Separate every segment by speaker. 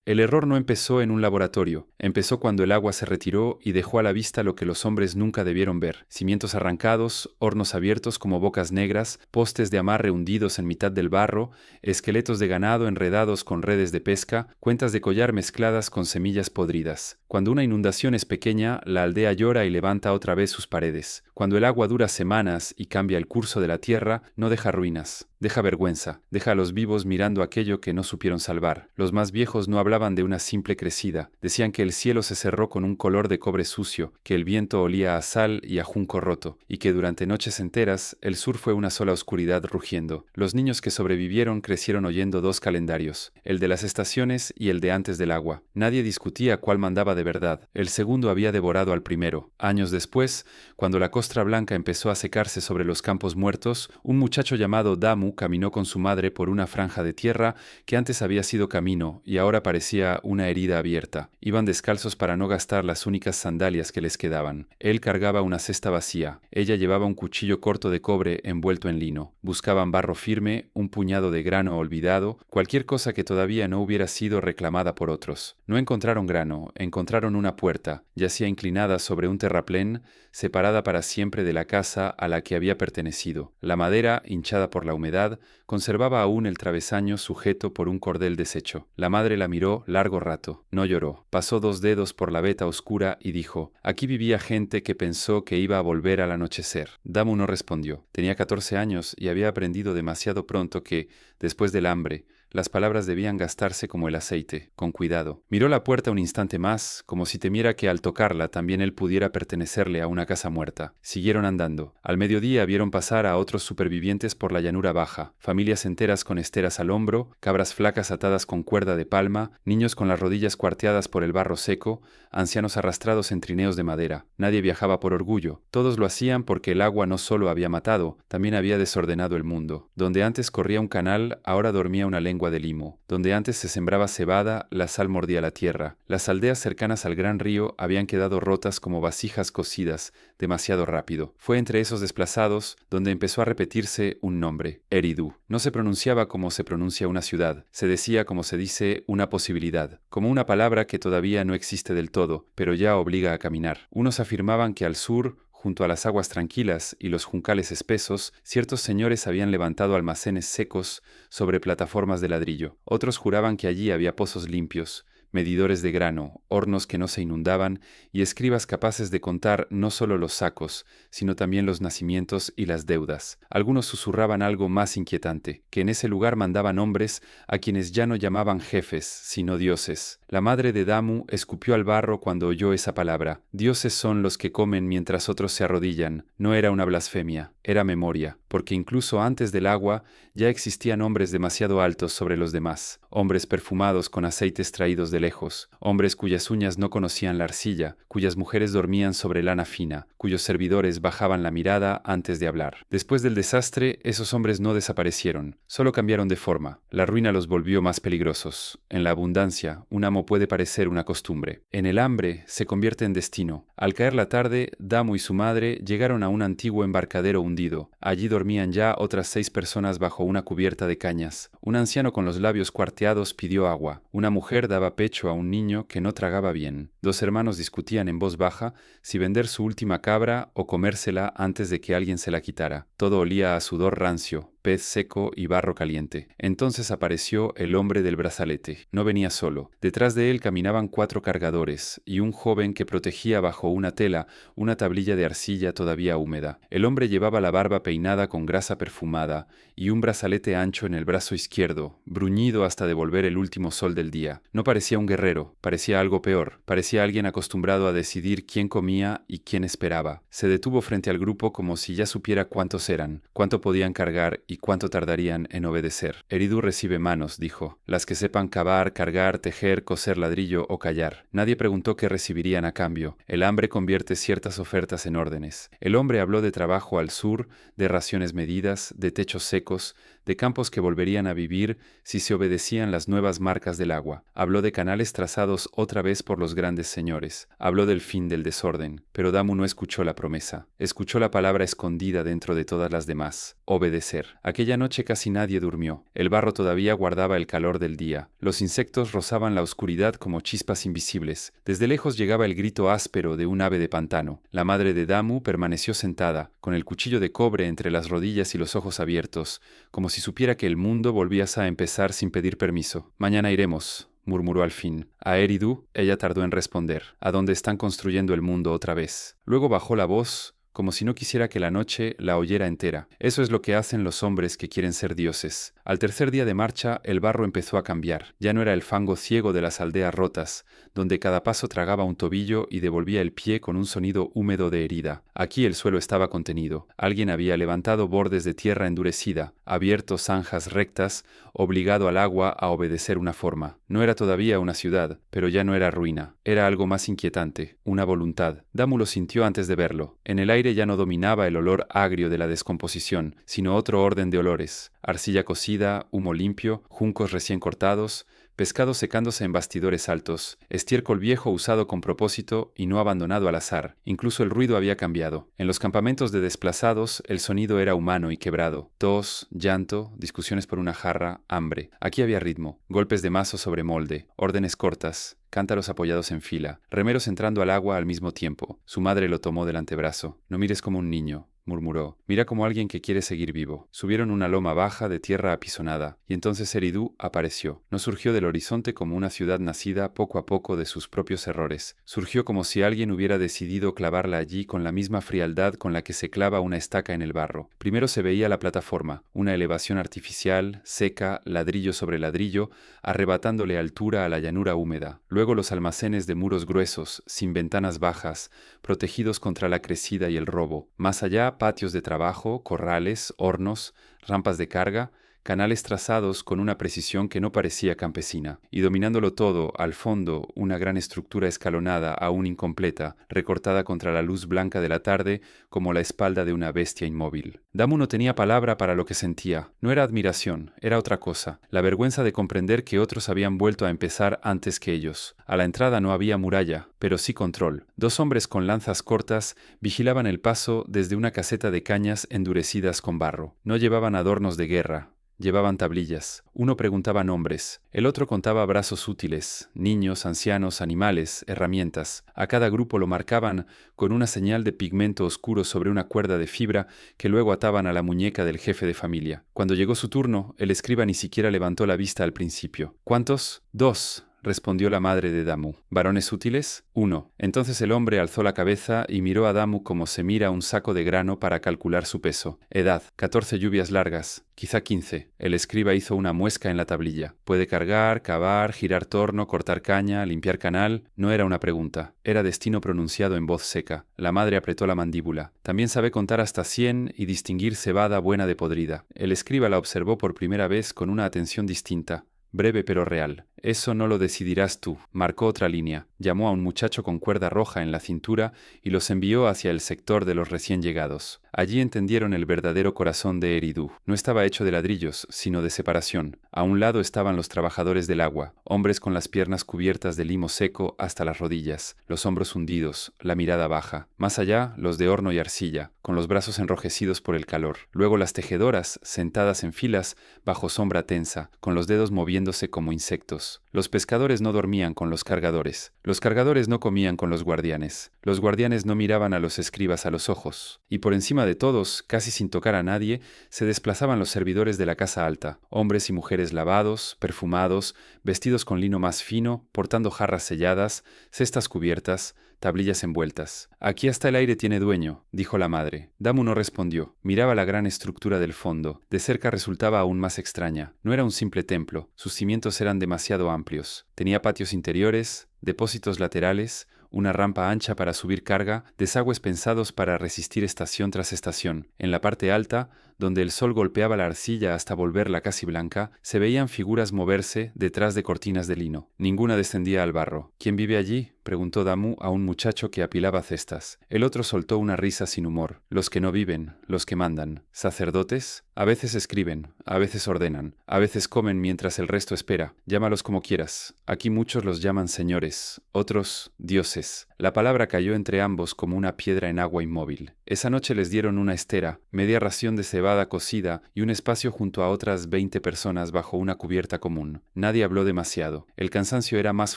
Speaker 1: El error no empezó en un laboratorio, empezó cuando el agua se retiró y dejó a la vista lo que los hombres nunca debieron ver: cimientos arrancados, hornos abiertos como bocas negras, postes de amarre hundidos en mitad del barro, esqueletos de ganado enredados con redes de pesca, cuentas de collar mezcladas con semillas podridas. Cuando una inundación es pequeña, la aldea llora y levanta otra vez sus paredes. Cuando el agua dura semanas y cambia el curso de la tierra, no deja ruinas, deja vergüenza, deja a los vivos mirando aquello que no supieron salvar. Los más viejos no hablaban de una simple crecida, decían que el cielo se cerró con un color de cobre sucio, que el viento olía a sal y a junco roto, y que durante noches enteras el sur fue una sola oscuridad rugiendo. Los niños que sobrevivieron crecieron oyendo dos calendarios, el de las estaciones y el de antes del agua. Nadie discutía cuál mandaba de verdad. El segundo había devorado al primero. Años después, cuando la costra blanca empezó a secarse sobre los campos muertos, un muchacho llamado Damu caminó con su madre por una franja de tierra que antes había sido camino y ahora parecía una herida abierta. Iban descalzos para no gastar las únicas sandalias que les quedaban. Él cargaba una cesta vacía. Ella llevaba un cuchillo corto de cobre envuelto en lino. Buscaban barro firme, un puñado de grano olvidado, cualquier cosa que todavía no hubiera sido reclamada por otros. No encontraron grano, encontraron una puerta. Yacía inclinada sobre un terraplén, separada para siempre de la casa a la que había pertenecido. La madera, hinchada por la humedad, conservaba aún el travesaño sujeto por un cordel deshecho. La madre la miró largo rato. No lloró. Pasó dos dedos por la veta oscura y dijo: «Aquí vivía gente que pensó que iba a volver al anochecer». Damu no respondió. Tenía 14 años y había aprendido demasiado pronto que, después del hambre, las palabras debían gastarse como el aceite, con cuidado. Miró la puerta un instante más, como si temiera que al tocarla también él pudiera pertenecerle a una casa muerta. Siguieron andando. Al mediodía vieron pasar a otros supervivientes por la llanura baja, familias enteras con esteras al hombro, cabras flacas atadas con cuerda de palma, niños con las rodillas cuarteadas por el barro seco, ancianos arrastrados en trineos de madera. Nadie viajaba por orgullo. Todos lo hacían porque el agua no solo había matado, también había desordenado el mundo. Donde antes corría un canal, ahora dormía una lengua de limo. Donde antes se sembraba cebada, la sal mordía la tierra. Las aldeas cercanas al gran río habían quedado rotas como vasijas cocidas, demasiado rápido. Fue entre esos desplazados donde empezó a repetirse un nombre: Eridu. No se pronunciaba como se pronuncia una ciudad, se decía como se dice una posibilidad, como una palabra que todavía no existe del todo, pero ya obliga a caminar. Unos afirmaban que al sur, junto a las aguas tranquilas y los juncales espesos, ciertos señores habían levantado almacenes secos sobre plataformas de ladrillo. Otros juraban que allí había pozos limpios, medidores de grano, hornos que no se inundaban y escribas capaces de contar no solo los sacos, sino también los nacimientos y las deudas. Algunos susurraban algo más inquietante, que en ese lugar mandaban hombres a quienes ya no llamaban jefes, sino dioses. La madre de Damu escupió al barro cuando oyó esa palabra. Dioses son los que comen mientras otros se arrodillan. No era una blasfemia, era memoria, porque incluso antes del agua ya existían hombres demasiado altos sobre los demás, hombres perfumados con aceites traídos de lejos, hombres cuyas uñas no conocían la arcilla, cuyas mujeres dormían sobre lana fina, cuyos servidores bajaban la mirada antes de hablar. Después del desastre, esos hombres no desaparecieron, solo cambiaron de forma. La ruina los volvió más peligrosos. En la abundancia, un amo puede parecer una costumbre. En el hambre, se convierte en destino. Al caer la tarde, Damu y su madre llegaron a un antiguo embarcadero hundido. Allí dormían ya otras 6 personas bajo una cubierta de cañas. Un anciano con los labios cuarteados pidió agua. Una mujer daba pecho a un niño que no tragaba bien. 2 hermanos discutían en voz baja si vender su última cabra o comérsela antes de que alguien se la quitara. Todo olía a sudor rancio, pez seco y barro caliente. Entonces apareció el hombre del brazalete. No venía solo. Detrás de él caminaban 4 cargadores y un joven que protegía bajo una tela una tablilla de arcilla todavía húmeda. El hombre llevaba la barba peinada con grasa perfumada y un brazalete ancho en el brazo izquierdo, bruñido hasta devolver el último sol del día. No parecía un guerrero, parecía algo peor. Parecía alguien acostumbrado a decidir quién comía y quién esperaba. Se detuvo frente al grupo como si ya supiera cuántos eran, cuánto podían cargar y cuánto tardarían en obedecer. Eridu recibe manos, dijo, las que sepan cavar, cargar, tejer, coser ladrillo o callar. Nadie preguntó qué recibirían a cambio. El hambre convierte ciertas ofertas en órdenes. El hombre habló de trabajo al sur, de raciones medidas, de techos secos, de campos que volverían a vivir si se obedecían las nuevas marcas del agua. Habló de canales trazados otra vez por los grandes señores. Habló del fin del desorden, pero Damu no escuchó la promesa. Escuchó la palabra escondida dentro de todas las demás: obedecer. Aquella noche casi nadie durmió. El barro todavía guardaba el calor del día. Los insectos rozaban la oscuridad como chispas invisibles. Desde lejos llegaba el grito áspero de un ave de pantano. La madre de Damu permaneció sentada, con el cuchillo de cobre entre las rodillas y los ojos abiertos, como si supiera que el mundo volvía a empezar sin pedir permiso. Mañana iremos, murmuró al fin. A Eridu, ella tardó en responder, a donde están construyendo el mundo otra vez. Luego bajó la voz, como si no quisiera que la noche la oyera entera. Eso es lo que hacen los hombres que quieren ser dioses. Al tercer día de marcha, el barro empezó a cambiar. Ya no era el fango ciego de las aldeas rotas, donde cada paso tragaba un tobillo y devolvía el pie con un sonido húmedo de herida. Aquí el suelo estaba contenido. Alguien había levantado bordes de tierra endurecida, abierto zanjas rectas, obligado al agua a obedecer una forma. No era todavía una ciudad, pero ya no era ruina. Era algo más inquietante, una voluntad. Damu lo sintió antes de verlo. En el aire ya no dominaba el olor agrio de la descomposición, sino otro orden de olores: arcilla cocida, humo limpio, juncos recién cortados, pescado secándose en bastidores altos, estiércol viejo usado con propósito y no abandonado al azar. Incluso el ruido había cambiado. En los campamentos de desplazados, el sonido era humano y quebrado. Tos, llanto, discusiones por una jarra, hambre. Aquí había ritmo, golpes de mazo sobre molde, órdenes cortas, cántaros apoyados en fila, remeros entrando al agua al mismo tiempo. Su madre lo tomó del antebrazo. No mires como un niño, murmuró. Mira como alguien que quiere seguir vivo. Subieron una loma baja de tierra apisonada, y entonces Eridu apareció. No surgió del horizonte como una ciudad nacida poco a poco de sus propios errores. Surgió como si alguien hubiera decidido clavarla allí con la misma frialdad con la que se clava una estaca en el barro. Primero se veía la plataforma, una elevación artificial, seca, ladrillo sobre ladrillo, arrebatándole altura a la llanura húmeda. Luego los almacenes de muros gruesos, sin ventanas bajas, protegidos contra la crecida y el robo. Más allá, patios de trabajo, corrales, hornos, rampas de carga, canales trazados con una precisión que no parecía campesina, y dominándolo todo, al fondo, una gran estructura escalonada, aún incompleta, recortada contra la luz blanca de la tarde como la espalda de una bestia inmóvil. Damu no tenía palabra para lo que sentía. No era admiración, era otra cosa, la vergüenza de comprender que otros habían vuelto a empezar antes que ellos. A la entrada no había muralla, pero sí control. Dos hombres con lanzas cortas vigilaban el paso desde una caseta de cañas endurecidas con barro. No llevaban adornos de guerra. Llevaban tablillas. Uno preguntaba nombres, el otro contaba brazos útiles, niños, ancianos, animales, herramientas. A cada grupo lo marcaban con una señal de pigmento oscuro sobre una cuerda de fibra que luego ataban a la muñeca del jefe de familia. Cuando llegó su turno, el escriba ni siquiera levantó la vista al principio. ¿Cuántos? 2. Respondió la madre de Damu. ¿Varones útiles? 1. Entonces el hombre alzó la cabeza y miró a Damu como se mira un saco de grano para calcular su peso. Edad: 14 lluvias largas, quizá 15. El escriba hizo una muesca en la tablilla. Puede cargar, cavar, girar torno, cortar caña, limpiar canal. No era una pregunta, era destino pronunciado en voz seca. La madre apretó la mandíbula. También sabe contar hasta 100 y distinguir cebada buena de podrida. El escriba la observó por primera vez con una atención distinta. Breve pero real. Eso no lo decidirás tú. Marcó otra línea. Llamó a un muchacho con cuerda roja en la cintura y los envió hacia el sector de los recién llegados. Allí entendieron el verdadero corazón de Eridu. No estaba hecho de ladrillos, sino de separación. A un lado estaban los trabajadores del agua, hombres con las piernas cubiertas de limo seco hasta las rodillas, los hombros hundidos, la mirada baja. Más allá, los de horno y arcilla, con los brazos enrojecidos por el calor. Luego las tejedoras, sentadas en filas, bajo sombra tensa, con los dedos moviéndose como insectos. Los pescadores no dormían con los cargadores. Los cargadores no comían con los guardianes. Los guardianes no miraban a los escribas a los ojos. Y por encima de todos, casi sin tocar a nadie, se desplazaban los servidores de la casa alta, hombres y mujeres lavados, perfumados, vestidos con lino más fino, portando jarras selladas, cestas cubiertas, tablillas envueltas. Aquí hasta el aire tiene dueño, dijo la madre. Damu no respondió. Miraba la gran estructura del fondo. De cerca resultaba aún más extraña. No era un simple templo. Sus cimientos eran demasiado amplios. Tenía patios interiores, depósitos laterales, una rampa ancha para subir carga, desagües pensados para resistir estación tras estación. En la parte alta, donde el sol golpeaba la arcilla hasta volverla casi blanca, se veían figuras moverse detrás de cortinas de lino. Ninguna descendía al barro. ¿Quién vive allí?, preguntó Damu a un muchacho que apilaba cestas. El otro soltó una risa sin humor. Los que no viven, los que mandan. ¿Sacerdotes? A veces escriben, a veces ordenan, a veces comen mientras el resto espera. Llámalos como quieras. Aquí muchos los llaman señores, otros dioses. La palabra cayó entre ambos como una piedra en agua inmóvil. Esa noche les dieron una estera, media ración de cebada cocida y un espacio junto a otras 20 personas bajo una cubierta común. Nadie habló demasiado. El cansancio era más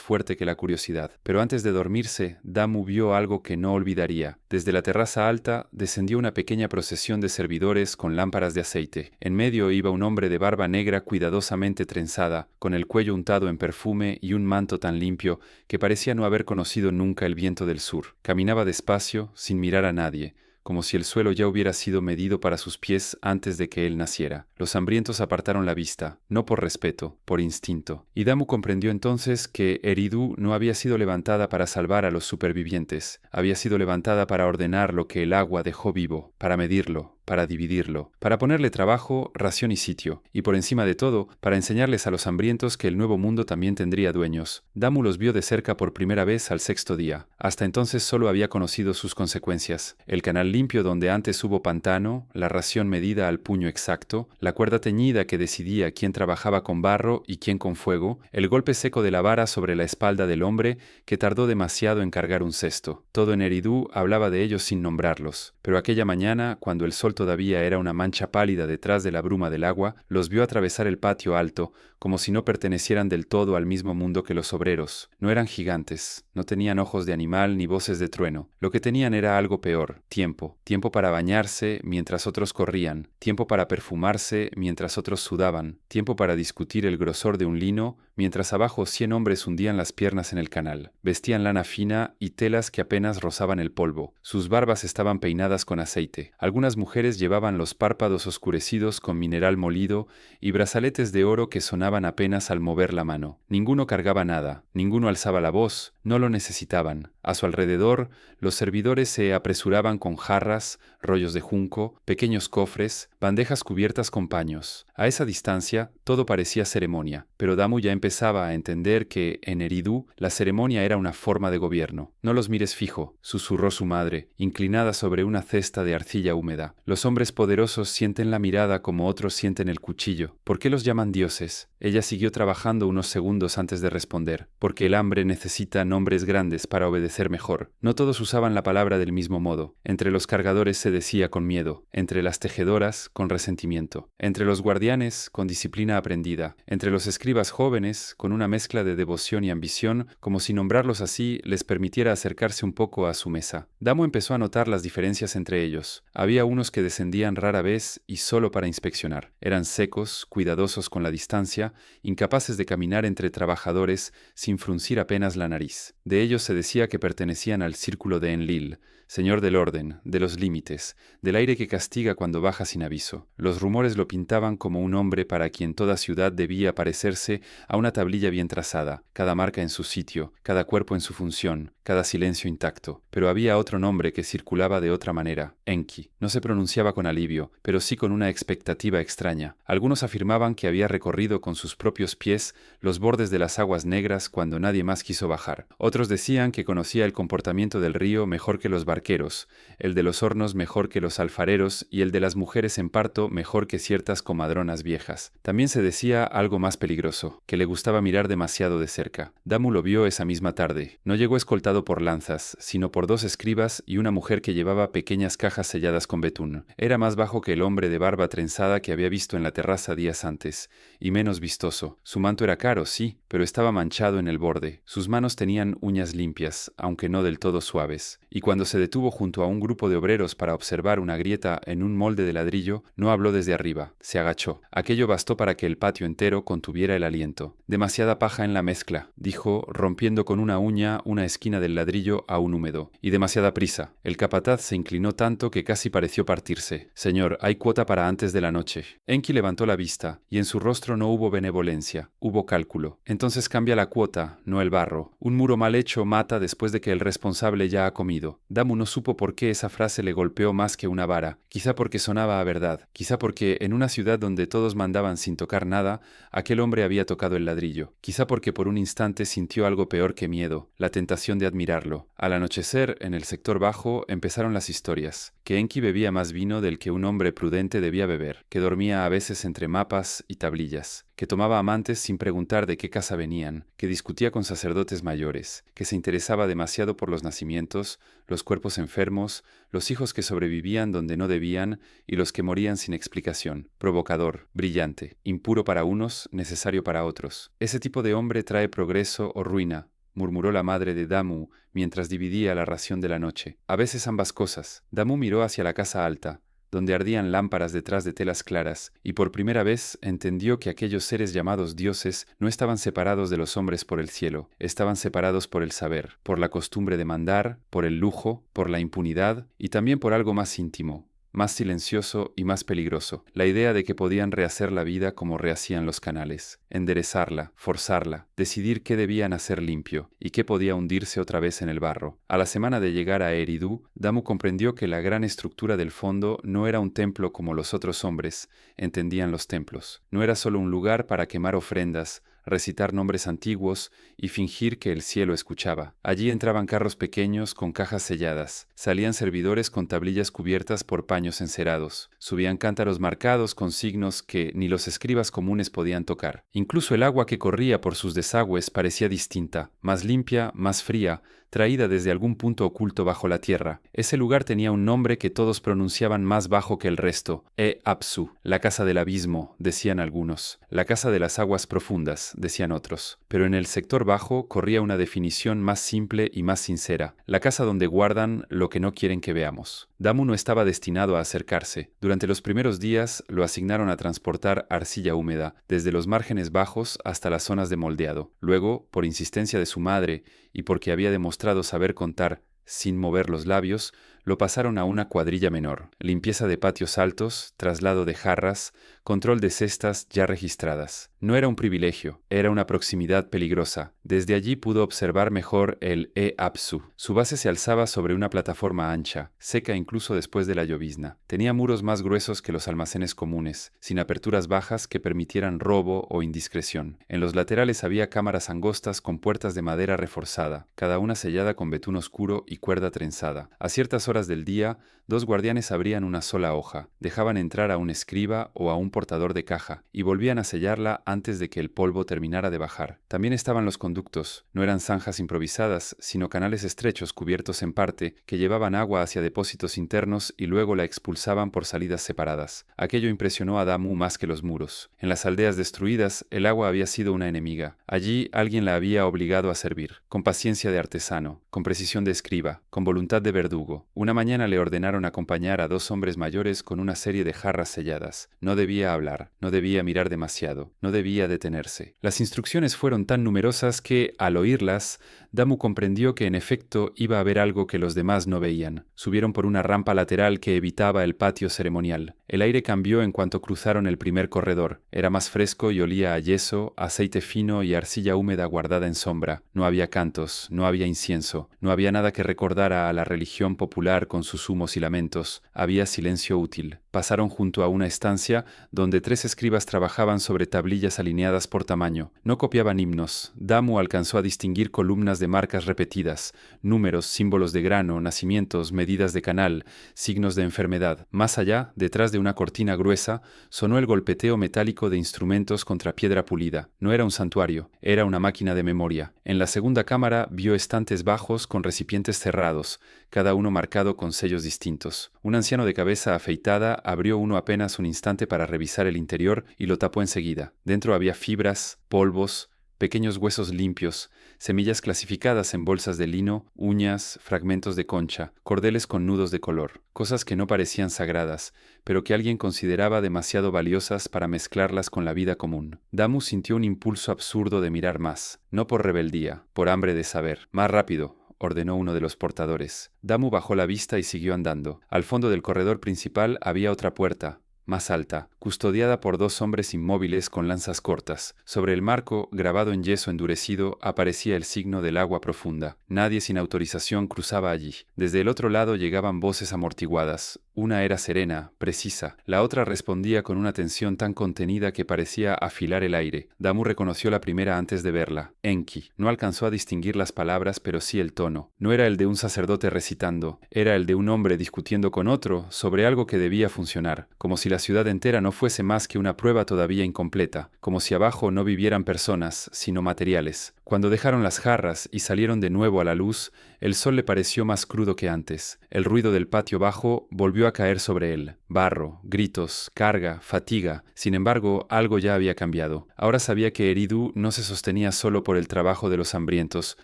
Speaker 1: fuerte que la curiosidad. Pero antes de dormirse, Damu vio algo que no olvidaría. Desde la terraza alta descendió una pequeña procesión de servidores con lámparas de aceite. En medio iba un hombre de barba negra cuidadosamente trenzada, con el cuello untado en perfume y un manto tan limpio que parecía no haber conocido nunca el viento del sur. Caminaba despacio, sin mirar a nadie, como si el suelo ya hubiera sido medido para sus pies antes de que él naciera. Los hambrientos apartaron la vista, no por respeto, por instinto. Y Damu comprendió entonces que Eridu no había sido levantada para salvar a los supervivientes, había sido levantada para ordenar lo que el agua dejó vivo, para medirlo, para dividirlo, para ponerle trabajo, ración y sitio, y por encima de todo, para enseñarles a los hambrientos que el nuevo mundo también tendría dueños. Damu los vio de cerca por primera vez al 6º día. Hasta entonces solo había conocido sus consecuencias: el canal limpio donde antes hubo pantano, la ración medida al puño exacto, la cuerda teñida que decidía quién trabajaba con barro y quién con fuego, el golpe seco de la vara sobre la espalda del hombre que tardó demasiado en cargar un cesto. Todo en Eridu hablaba de ellos sin nombrarlos, pero aquella mañana, cuando el sol todavía era una mancha pálida detrás de la bruma del agua, los vio atravesar el patio alto, como si no pertenecieran del todo al mismo mundo que los obreros. No eran gigantes, no tenían ojos de animal ni voces de trueno. Lo que tenían era algo peor: tiempo. Tiempo para bañarse mientras otros corrían, tiempo para perfumarse mientras otros sudaban, tiempo para discutir el grosor de un lino mientras abajo 100 hombres hundían las piernas en el canal. Vestían lana fina y telas que apenas rozaban el polvo. Sus barbas estaban peinadas con aceite. Algunas mujeres llevaban los párpados oscurecidos con mineral molido y brazaletes de oro que sonaban apenas al mover la mano. Ninguno cargaba nada, ninguno alzaba la voz, no lo necesitaban. A su alrededor, los servidores se apresuraban con jarras, rollos de junco, pequeños cofres, bandejas cubiertas con paños. A esa distancia, todo parecía ceremonia, pero Damu ya empezaba a entender que, en Eridu, la ceremonia era una forma de gobierno. «No los mires fijo», susurró su madre, inclinada sobre una cesta de arcilla húmeda. «Los hombres poderosos sienten la mirada como otros sienten el cuchillo. ¿Por qué los llaman dioses?». Ella siguió trabajando unos segundos antes de responder. «Porque el hambre necesita nombres grandes para obedecer mejor». No todos usaban la palabra del mismo modo. Entre los cargadores se decía con miedo, entre las tejedoras con resentimiento, entre los guardianes con disciplina aprendida, entre los escribas jóvenes con una mezcla de devoción y ambición, como si nombrarlos así les permitiera acercarse un poco a su mesa. Damu empezó a notar las diferencias entre ellos. Había unos que descendían rara vez y solo para inspeccionar. Eran secos, cuidadosos con la distancia, incapaces de caminar entre trabajadores sin fruncir apenas la nariz. De ellos se decía que pertenecían al círculo de Enlil, señor del orden, de los límites, del aire que castiga cuando baja sin aviso. Los rumores lo pintaban como un hombre para quien toda ciudad debía parecerse a una tablilla bien trazada, cada marca en su sitio, cada cuerpo en su función, cada silencio intacto. Pero había otro nombre que circulaba de otra manera: Enki. No se pronunciaba con alivio, pero sí con una expectativa extraña. Algunos afirmaban que había recorrido con sus propios pies los bordes de las aguas negras cuando nadie más quiso bajar. Otros decían que conocía el comportamiento del río mejor que los barqueros, el de los hornos mejor que los alfareros y el de las mujeres en parto mejor que ciertas comadronas viejas. También se decía algo más peligroso, que le gustaba mirar demasiado de cerca. Damu lo vio esa misma tarde. No llegó escoltado por lanzas, sino por 2 escribas y una mujer que llevaba pequeñas cajas selladas con betún. Era más bajo que el hombre de barba trenzada que había visto en la terraza días antes, y menos vistoso. Su manto era caro, sí, pero estaba manchado en el borde. Sus manos tenían uñas limpias, aunque no del todo suaves. Y cuando se detuvo junto a un grupo de obreros para observar una grieta en un molde de ladrillo, no habló desde arriba, se agachó. Aquello bastó para que el patio entero contuviera el aliento. «Demasiada paja en la mezcla», dijo, rompiendo con una uña una esquina del ladrillo aún húmedo. Y demasiada prisa. El capataz se inclinó tanto que casi pareció partirse. Señor, hay cuota para antes de la noche. Enki levantó la vista, y en su rostro no hubo benevolencia, hubo cálculo. Entonces cambia la cuota, no el barro. Un muro mal hecho mata después de que el responsable ya ha comido. Damu no supo por qué esa frase le golpeó más que una vara. Quizá porque sonaba a verdad. Quizá porque en una ciudad donde todos mandaban sin tocar nada, aquel hombre había tocado el ladrillo. Quizá porque por un instante sintió algo peor que miedo, la tentación de admirarlo. Al anochecer, en el sector bajo, empezaron las historias. Que Enki bebía más vino del que un hombre prudente debía beber, que dormía a veces entre mapas y tablillas, que tomaba amantes sin preguntar de qué casa venían, que discutía con sacerdotes mayores, que se interesaba demasiado por los nacimientos, los cuerpos enfermos, los hijos que sobrevivían donde no debían y los que morían sin explicación. Provocador, brillante, impuro para unos, necesario para otros. Ese tipo de hombre trae progreso o ruina, murmuró la madre de Damu mientras dividía la ración de la noche. A veces ambas cosas. Damu miró hacia la casa alta, donde ardían lámparas detrás de telas claras, y por primera vez entendió que aquellos seres llamados dioses no estaban separados de los hombres por el cielo, estaban separados por el saber, por la costumbre de mandar, por el lujo, por la impunidad y también por algo más íntimo, más silencioso y más peligroso, la idea de que podían rehacer la vida como rehacían los canales, enderezarla, forzarla, decidir qué debían hacer limpio y qué podía hundirse otra vez en el barro. A la semana de llegar a Eridu, Damu comprendió que la gran estructura del fondo no era un templo como los otros hombres entendían los templos. No era solo un lugar para quemar ofrendas, recitar nombres antiguos y fingir que el cielo escuchaba. Allí entraban carros pequeños con cajas selladas, salían servidores con tablillas cubiertas por paños encerados, subían cántaros marcados con signos que ni los escribas comunes podían tocar. Incluso el agua que corría por sus desagües parecía distinta, más limpia, más fría, traída desde algún punto oculto bajo la tierra. Ese lugar tenía un nombre que todos pronunciaban más bajo que el resto, Apsu, la casa del abismo, decían algunos, la casa de las aguas profundas, decían otros. Pero en el sector bajo corría una definición más simple y más sincera, la casa donde guardan lo que no quieren que veamos. Damu no estaba destinado a acercarse. Durante los primeros días lo asignaron a transportar arcilla húmeda, desde los márgenes bajos hasta las zonas de moldeado. Luego, por insistencia de su madre y porque había demostrado saber contar sin mover los labios, lo pasaron a una cuadrilla menor. Limpieza de patios altos, traslado de jarras, control de cestas ya registradas. No era un privilegio, era una proximidad peligrosa. Desde allí pudo observar mejor el Apsu. Su base se alzaba sobre una plataforma ancha, seca incluso después de la llovizna. Tenía muros más gruesos que los almacenes comunes, sin aperturas bajas que permitieran robo o indiscreción. En los laterales había cámaras angostas con puertas de madera reforzada, cada una sellada con betún oscuro y cuerda trenzada. A ciertas horas del día, 2 guardianes abrían una sola hoja, dejaban entrar a un escriba o a un portador de caja y volvían a sellarla antes de que el polvo terminara de bajar. También estaban los conductos. No eran zanjas improvisadas, sino canales estrechos cubiertos en parte que llevaban agua hacia depósitos internos y luego la expulsaban por salidas separadas. Aquello impresionó a Damu más que los muros. En las aldeas destruidas, el agua había sido una enemiga. Allí alguien la había obligado a servir, con paciencia de artesano, con precisión de escriba, con voluntad de verdugo. Una mañana le ordenaron acompañar a 2 hombres mayores con una serie de jarras selladas. No debía hablar, no debía mirar demasiado, no debía detenerse. Las instrucciones fueron tan numerosas que, al oírlas, Damu comprendió que en efecto iba a haber algo que los demás no veían. Subieron por una rampa lateral que evitaba el patio ceremonial. El aire cambió en cuanto cruzaron el primer corredor. Era más fresco y olía a yeso, aceite fino y arcilla húmeda guardada en sombra. No había cantos, no había incienso, no había nada que recordara a la religión popular con sus humos y lamentos. Había silencio útil. Pasaron junto a una estancia donde 3 escribas trabajaban sobre tablillas alineadas por tamaño. No copiaban himnos. Damu alcanzó a distinguir columnas de marcas repetidas, números, símbolos de grano, nacimientos, medidas de canal, signos de enfermedad. Más allá, detrás de una cortina gruesa, sonó el golpeteo metálico de instrumentos contra piedra pulida. No era un santuario, era una máquina de memoria. En la segunda cámara vio estantes bajos con recipientes cerrados, cada uno marcado con sellos distintos. Un anciano de cabeza afeitada abrió uno apenas un instante para revisar el interior y lo tapó enseguida. Dentro había fibras, polvos, pequeños huesos limpios, semillas clasificadas en bolsas de lino, uñas, fragmentos de concha, cordeles con nudos de color, cosas que no parecían sagradas, pero que alguien consideraba demasiado valiosas para mezclarlas con la vida común. Damu sintió un impulso absurdo de mirar más, no por rebeldía, por hambre de saber. Más rápido, ordenó uno de los portadores. Damu bajó la vista y siguió andando. Al fondo del corredor principal había otra puerta, más alta, custodiada por dos hombres inmóviles con lanzas cortas. Sobre el marco, grabado en yeso endurecido, aparecía el signo del agua profunda. Nadie sin autorización cruzaba allí. Desde el otro lado llegaban voces amortiguadas. Una era serena, precisa. La otra respondía con una tensión tan contenida que parecía afilar el aire. Damu reconoció la primera antes de verla. Enki. No alcanzó a distinguir las palabras, pero sí el tono. No era el de un sacerdote recitando. Era el de un hombre discutiendo con otro sobre algo que debía funcionar. Como si la ciudad entera no fuese más que una prueba todavía incompleta. Como si abajo no vivieran personas, sino materiales. Cuando dejaron las jarras y salieron de nuevo a la luz, el sol le pareció más crudo que antes. El ruido del patio bajo volvió a caer sobre él. Barro, gritos, carga, fatiga. Sin embargo, algo ya había cambiado. Ahora sabía que Eridu no se sostenía solo por el trabajo de los hambrientos,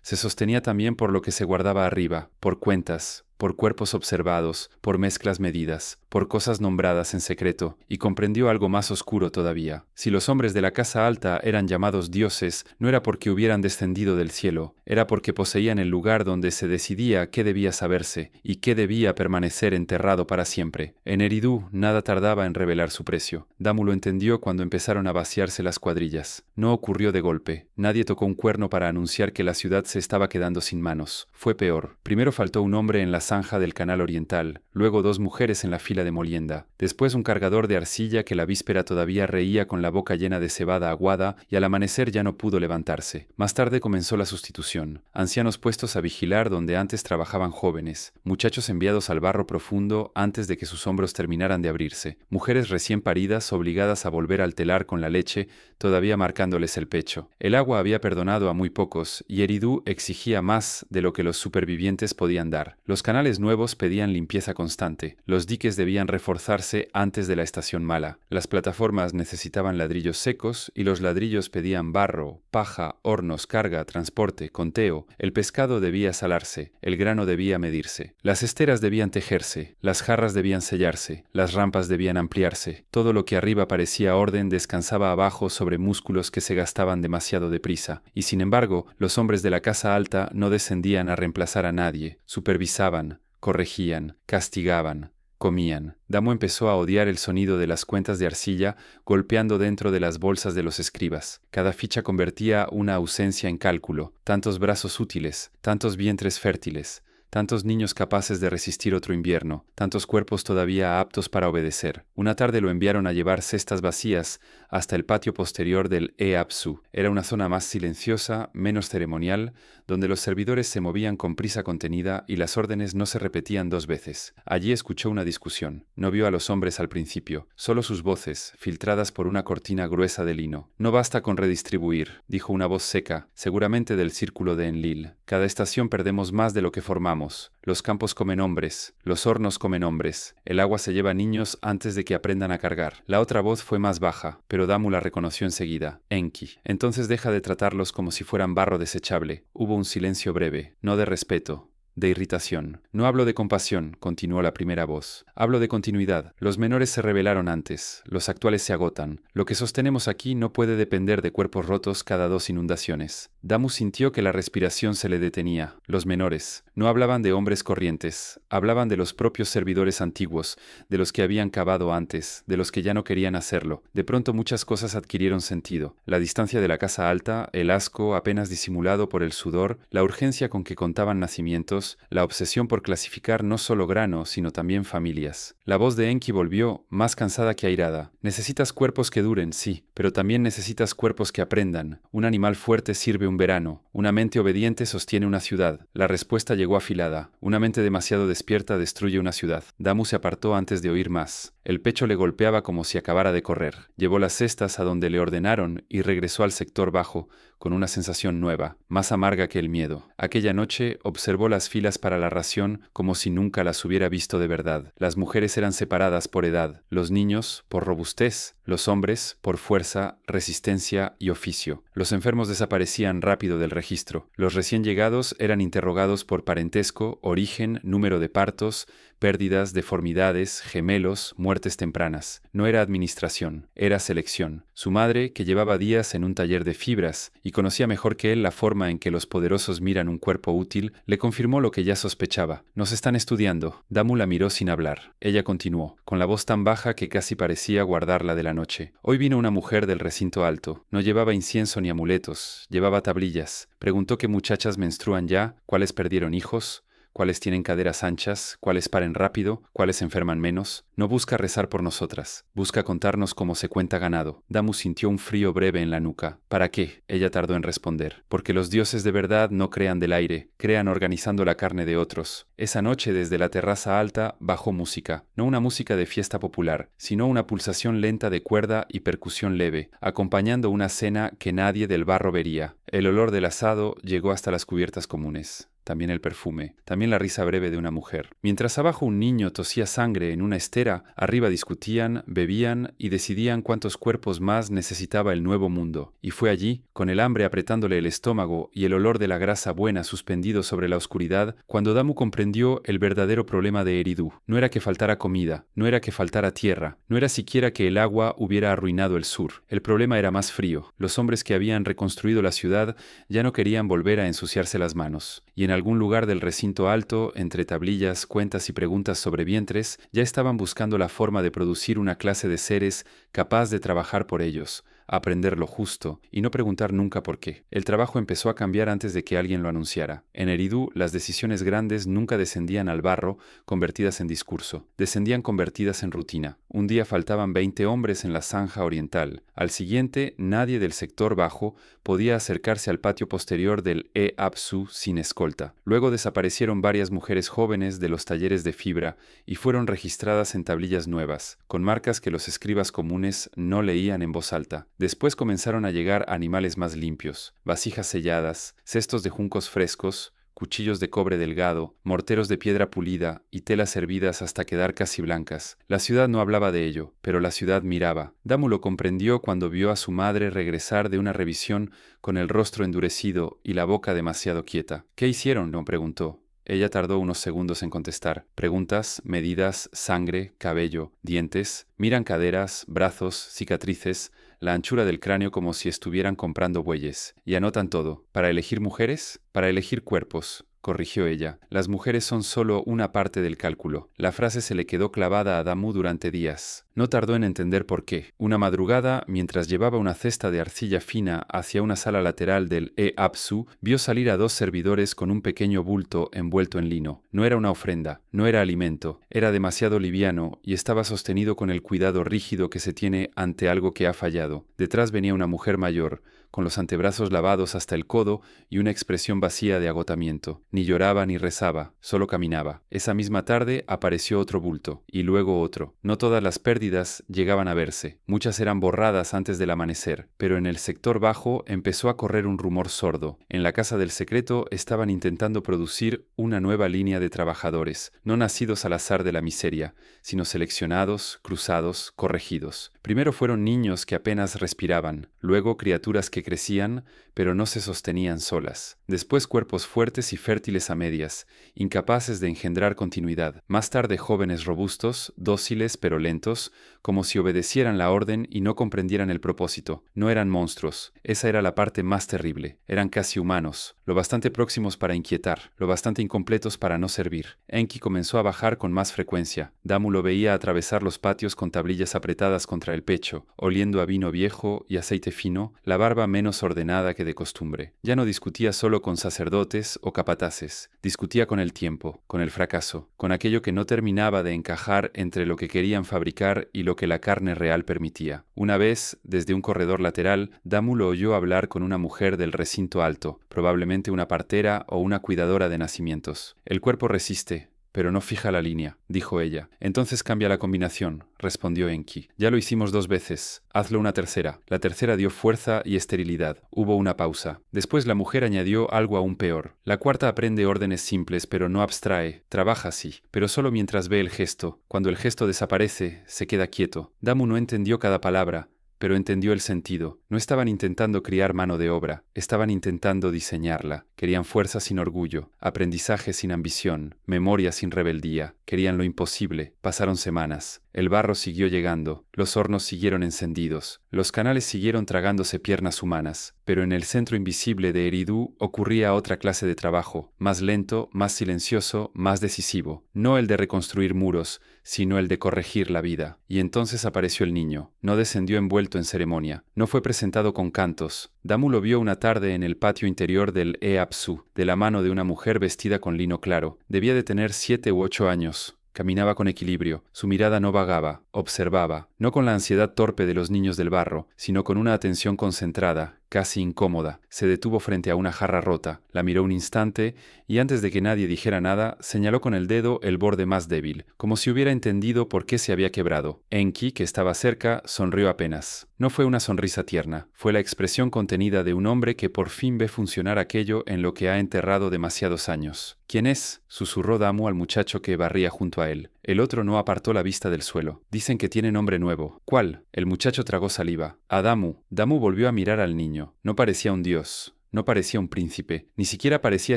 Speaker 1: se sostenía también por lo que se guardaba arriba, por cuentas, por cuerpos observados, por mezclas medidas, por cosas nombradas en secreto, y comprendió algo más oscuro todavía. Si los hombres de la casa alta eran llamados dioses, no era porque hubieran descendido del cielo, era porque poseían el lugar donde se decidía qué debía saberse y qué debía permanecer enterrado para siempre. En Eridu nada tardaba en revelar su precio. Damu lo entendió cuando empezaron a vaciarse las cuadrillas. No ocurrió de golpe. Nadie tocó un cuerno para anunciar que la ciudad se estaba quedando sin manos. Fue peor. Primero faltó un hombre en la zanja del canal oriental, luego dos mujeres en la fila de molienda, después un cargador de arcilla que la víspera todavía reía con la boca llena de cebada aguada y al amanecer ya no pudo levantarse. Más tarde comenzó la sustitución. Ancianos puestos a vigilar donde antes trabajaban jóvenes, muchachos enviados al barro profundo antes de que sus hombros terminaran de abrirse, mujeres recién paridas obligadas a volver al telar con la leche, todavía marcándoles el pecho. El agua había perdonado a muy pocos y Eridu exigía más de lo que los supervivientes podían dar. Los canales nuevos pedían limpieza constante. Los diques debían reforzarse antes de la estación mala. Las plataformas necesitaban ladrillos secos y los ladrillos pedían barro, paja, hornos, carga, transporte, conteo. El pescado debía salarse. El grano debía medirse. Las esteras debían tejerse. Las jarras debían sellarse. Las rampas debían ampliarse. Todo lo que arriba parecía orden descansaba abajo sobre músculos que se gastaban demasiado deprisa. Y sin embargo, los hombres de la casa alta no descendían a reemplazar a nadie. Supervisaban, corregían, castigaban, comían. Damu empezó a odiar el sonido de las cuentas de arcilla golpeando dentro de las bolsas de los escribas. Cada ficha convertía una ausencia en cálculo. Tantos brazos útiles, tantos vientres fértiles, tantos niños capaces de resistir otro invierno, tantos cuerpos todavía aptos para obedecer. Una tarde lo enviaron a llevar cestas vacías hasta el patio posterior del Apsu. Era una zona más silenciosa, menos ceremonial, donde los servidores se movían con prisa contenida y las órdenes no se repetían dos veces. Allí escuchó una discusión. No vio a los hombres al principio, solo sus voces, filtradas por una cortina gruesa de lino. «No basta con redistribuir», dijo una voz seca, seguramente del círculo de Enlil. «Cada estación perdemos más de lo que formamos. Los campos comen hombres, los hornos comen hombres, el agua se lleva niños antes de que aprendan a cargar». La otra voz fue más baja, pero Damu la reconoció enseguida. Enki. «Entonces deja de tratarlos como si fueran barro desechable». Hubo un silencio breve, no de respeto, de irritación. «No hablo de compasión», continuó la primera voz. «Hablo de continuidad. Los menores se rebelaron antes, los actuales se agotan. Lo que sostenemos aquí no puede depender de cuerpos rotos cada 2 inundaciones». Damu sintió que la respiración se le detenía. Los menores. No hablaban de hombres corrientes, hablaban de los propios servidores antiguos, de los que habían cavado antes, de los que ya no querían hacerlo. De pronto muchas cosas adquirieron sentido. La distancia de la casa alta, el asco apenas disimulado por el sudor, la urgencia con que contaban nacimientos, la obsesión por clasificar no solo grano, sino también familias. La voz de Enki volvió, más cansada que airada. «Necesitas cuerpos que duren, sí, pero también necesitas cuerpos que aprendan. Un animal fuerte sirve un verano. Una mente obediente sostiene una ciudad». La respuesta llegó afilada. Una mente demasiado despierta destruye una ciudad. Damu se apartó antes de oír más. El pecho le golpeaba como si acabara de correr. Llevó las cestas a donde le ordenaron y regresó al sector bajo, con una sensación nueva, más amarga que el miedo. Aquella noche observó las filas para la ración como si nunca las hubiera visto de verdad. Las mujeres eran separadas por edad, los niños por robustez, Los hombres, por fuerza, resistencia y oficio. Los enfermos desaparecían rápido del registro. Los recién llegados eran interrogados por parentesco, origen, número de partos, pérdidas, deformidades, gemelos, muertes tempranas. No era administración, era selección. Su madre, que llevaba días en un taller de fibras y conocía mejor que él la forma en que los poderosos miran un cuerpo útil, le confirmó lo que ya sospechaba. Nos están estudiando. Damu la miró sin hablar. Ella continuó, con la voz tan baja que casi parecía guardarla de la noche. Hoy vino una mujer del recinto alto. No llevaba incienso ni amuletos, llevaba tablillas. Preguntó qué muchachas menstruan ya, cuáles perdieron hijos, cuáles tienen caderas anchas, cuáles paren rápido, cuáles enferman menos. No busca rezar por nosotras, busca contarnos cómo se cuenta ganado. Damu sintió un frío breve en la nuca. ¿Para qué? Ella tardó en responder. Porque los dioses de verdad no crean del aire, crean organizando la carne de otros. Esa noche desde la terraza alta bajó música, no una música de fiesta popular, sino una pulsación lenta de cuerda y percusión leve, acompañando una cena que nadie del barro vería. El olor del asado llegó hasta las cubiertas comunes. También el perfume, también la risa breve de una mujer. Mientras abajo un niño tosía sangre en una estera, arriba discutían, bebían y decidían cuántos cuerpos más necesitaba el nuevo mundo. Y fue allí, con el hambre apretándole el estómago y el olor de la grasa buena suspendido sobre la oscuridad, cuando Damu comprendió el verdadero problema de Eridu. No era que faltara comida, no era que faltara tierra, no era siquiera que el agua hubiera arruinado el sur. El problema era más frío. Los hombres que habían reconstruido la ciudad ya no querían volver a ensuciarse las manos. Y en algún lugar del recinto alto, entre tablillas, cuentas y preguntas sobre vientres, ya estaban buscando la forma de producir una clase de seres capaz de trabajar por ellos, aprender lo justo y no preguntar nunca por qué. El trabajo empezó a cambiar antes de que alguien lo anunciara. En Eridu, las decisiones grandes nunca descendían al barro, convertidas en discurso. Descendían convertidas en rutina. Un día faltaban 20 hombres en la zanja oriental. Al siguiente, nadie del sector bajo podía acercarse al patio posterior del E-Apsu sin escolta. Luego desaparecieron varias mujeres jóvenes de los talleres de fibra y fueron registradas en tablillas nuevas, con marcas que los escribas comunes no leían en voz alta. Después comenzaron a llegar animales más limpios, vasijas selladas, cestos de juncos frescos, cuchillos de cobre delgado, morteros de piedra pulida y telas hervidas hasta quedar casi blancas. La ciudad no hablaba de ello, pero la ciudad miraba. Damu lo comprendió cuando vio a su madre regresar de una revisión con el rostro endurecido y la boca demasiado quieta. ¿Qué hicieron?, le preguntó. Ella tardó unos segundos en contestar. Preguntas, medidas, sangre, cabello, dientes. Miran caderas, brazos, cicatrices, la anchura del cráneo como si estuvieran comprando bueyes. Y anotan todo. ¿Para elegir mujeres? Para elegir cuerpos, corrigió ella. Las mujeres son solo una parte del cálculo. La frase se le quedó clavada a Damu durante días. No tardó en entender por qué. Una madrugada, mientras llevaba una cesta de arcilla fina hacia una sala lateral del E-Apsu, vio salir a 2 servidores con un pequeño bulto envuelto en lino. No era una ofrenda, no era alimento, era demasiado liviano y estaba sostenido con el cuidado rígido que se tiene ante algo que ha fallado. Detrás venía una mujer mayor, con los antebrazos lavados hasta el codo y una expresión vacía de agotamiento. Ni lloraba ni rezaba, solo caminaba. Esa misma tarde apareció otro bulto, y luego otro. No todas las pérdidas llegaban a verse. Muchas eran borradas antes del amanecer, pero en el sector bajo empezó a correr un rumor sordo. En la casa del secreto estaban intentando producir una nueva línea de trabajadores, no nacidos al azar de la miseria, sino seleccionados, cruzados, corregidos. Primero fueron niños que apenas respiraban, luego criaturas que crecían, pero no se sostenían solas. Después cuerpos fuertes y fértiles a medias, incapaces de engendrar continuidad. Más tarde jóvenes robustos, dóciles pero lentos, como si obedecieran la orden y no comprendieran el propósito. No eran monstruos. Esa era la parte más terrible. Eran casi humanos, lo bastante próximos para inquietar, lo bastante incompletos para no servir. Enki comenzó a bajar con más frecuencia. Damu lo veía atravesar los patios con tablillas apretadas contra el pecho, oliendo a vino viejo y aceite fino, la barba menos ordenada que de costumbre. Ya no discutía solo con sacerdotes o capataces, discutía con el tiempo, con el fracaso, con aquello que no terminaba de encajar entre lo que querían fabricar y lo que la carne real permitía. Una vez, desde un corredor lateral, Damu lo oyó hablar con una mujer del recinto alto, probablemente una partera o una cuidadora de nacimientos. El cuerpo resiste, pero no fija la línea, dijo ella. Entonces cambia la combinación, respondió Enki. Ya lo hicimos 2 veces. Hazlo una tercera. La tercera dio fuerza y esterilidad. Hubo una pausa. Después la mujer añadió algo aún peor. La cuarta aprende órdenes simples, pero no abstrae. Trabaja así, pero solo mientras ve el gesto. Cuando el gesto desaparece, se queda quieto. Damu no entendió cada palabra, pero entendió el sentido. No estaban intentando criar mano de obra, estaban intentando diseñarla. Querían fuerza sin orgullo, aprendizaje sin ambición, memoria sin rebeldía. Querían lo imposible. Pasaron semanas. El barro siguió llegando, los hornos siguieron encendidos, los canales siguieron tragándose piernas humanas, pero en el centro invisible de Eridu ocurría otra clase de trabajo, más lento, más silencioso, más decisivo. No el de reconstruir muros, sino el de corregir la vida. Y entonces apareció el niño. No descendió envuelto en ceremonia. No fue presentado con cantos. Damu lo vio una tarde en el patio interior del Apsu, de la mano de una mujer vestida con lino claro. Debía de tener 7 u 8 años. Caminaba con equilibrio, su mirada no vagaba, observaba, no con la ansiedad torpe de los niños del barro, sino con una atención concentrada, casi incómoda. Se detuvo frente a una jarra rota, la miró un instante y antes de que nadie dijera nada, señaló con el dedo el borde más débil, como si hubiera entendido por qué se había quebrado. Enki, que estaba cerca, sonrió apenas. No fue una sonrisa tierna, fue la expresión contenida de un hombre que por fin ve funcionar aquello en lo que ha enterrado demasiados años. ¿Quién es?, susurró Damu al muchacho que barría junto a él. El otro no apartó la vista del suelo. Dicen que tiene nombre nuevo. ¿Cuál? El muchacho tragó saliva. A Damu. Damu volvió a mirar al niño. No parecía un dios. No parecía un príncipe, ni siquiera parecía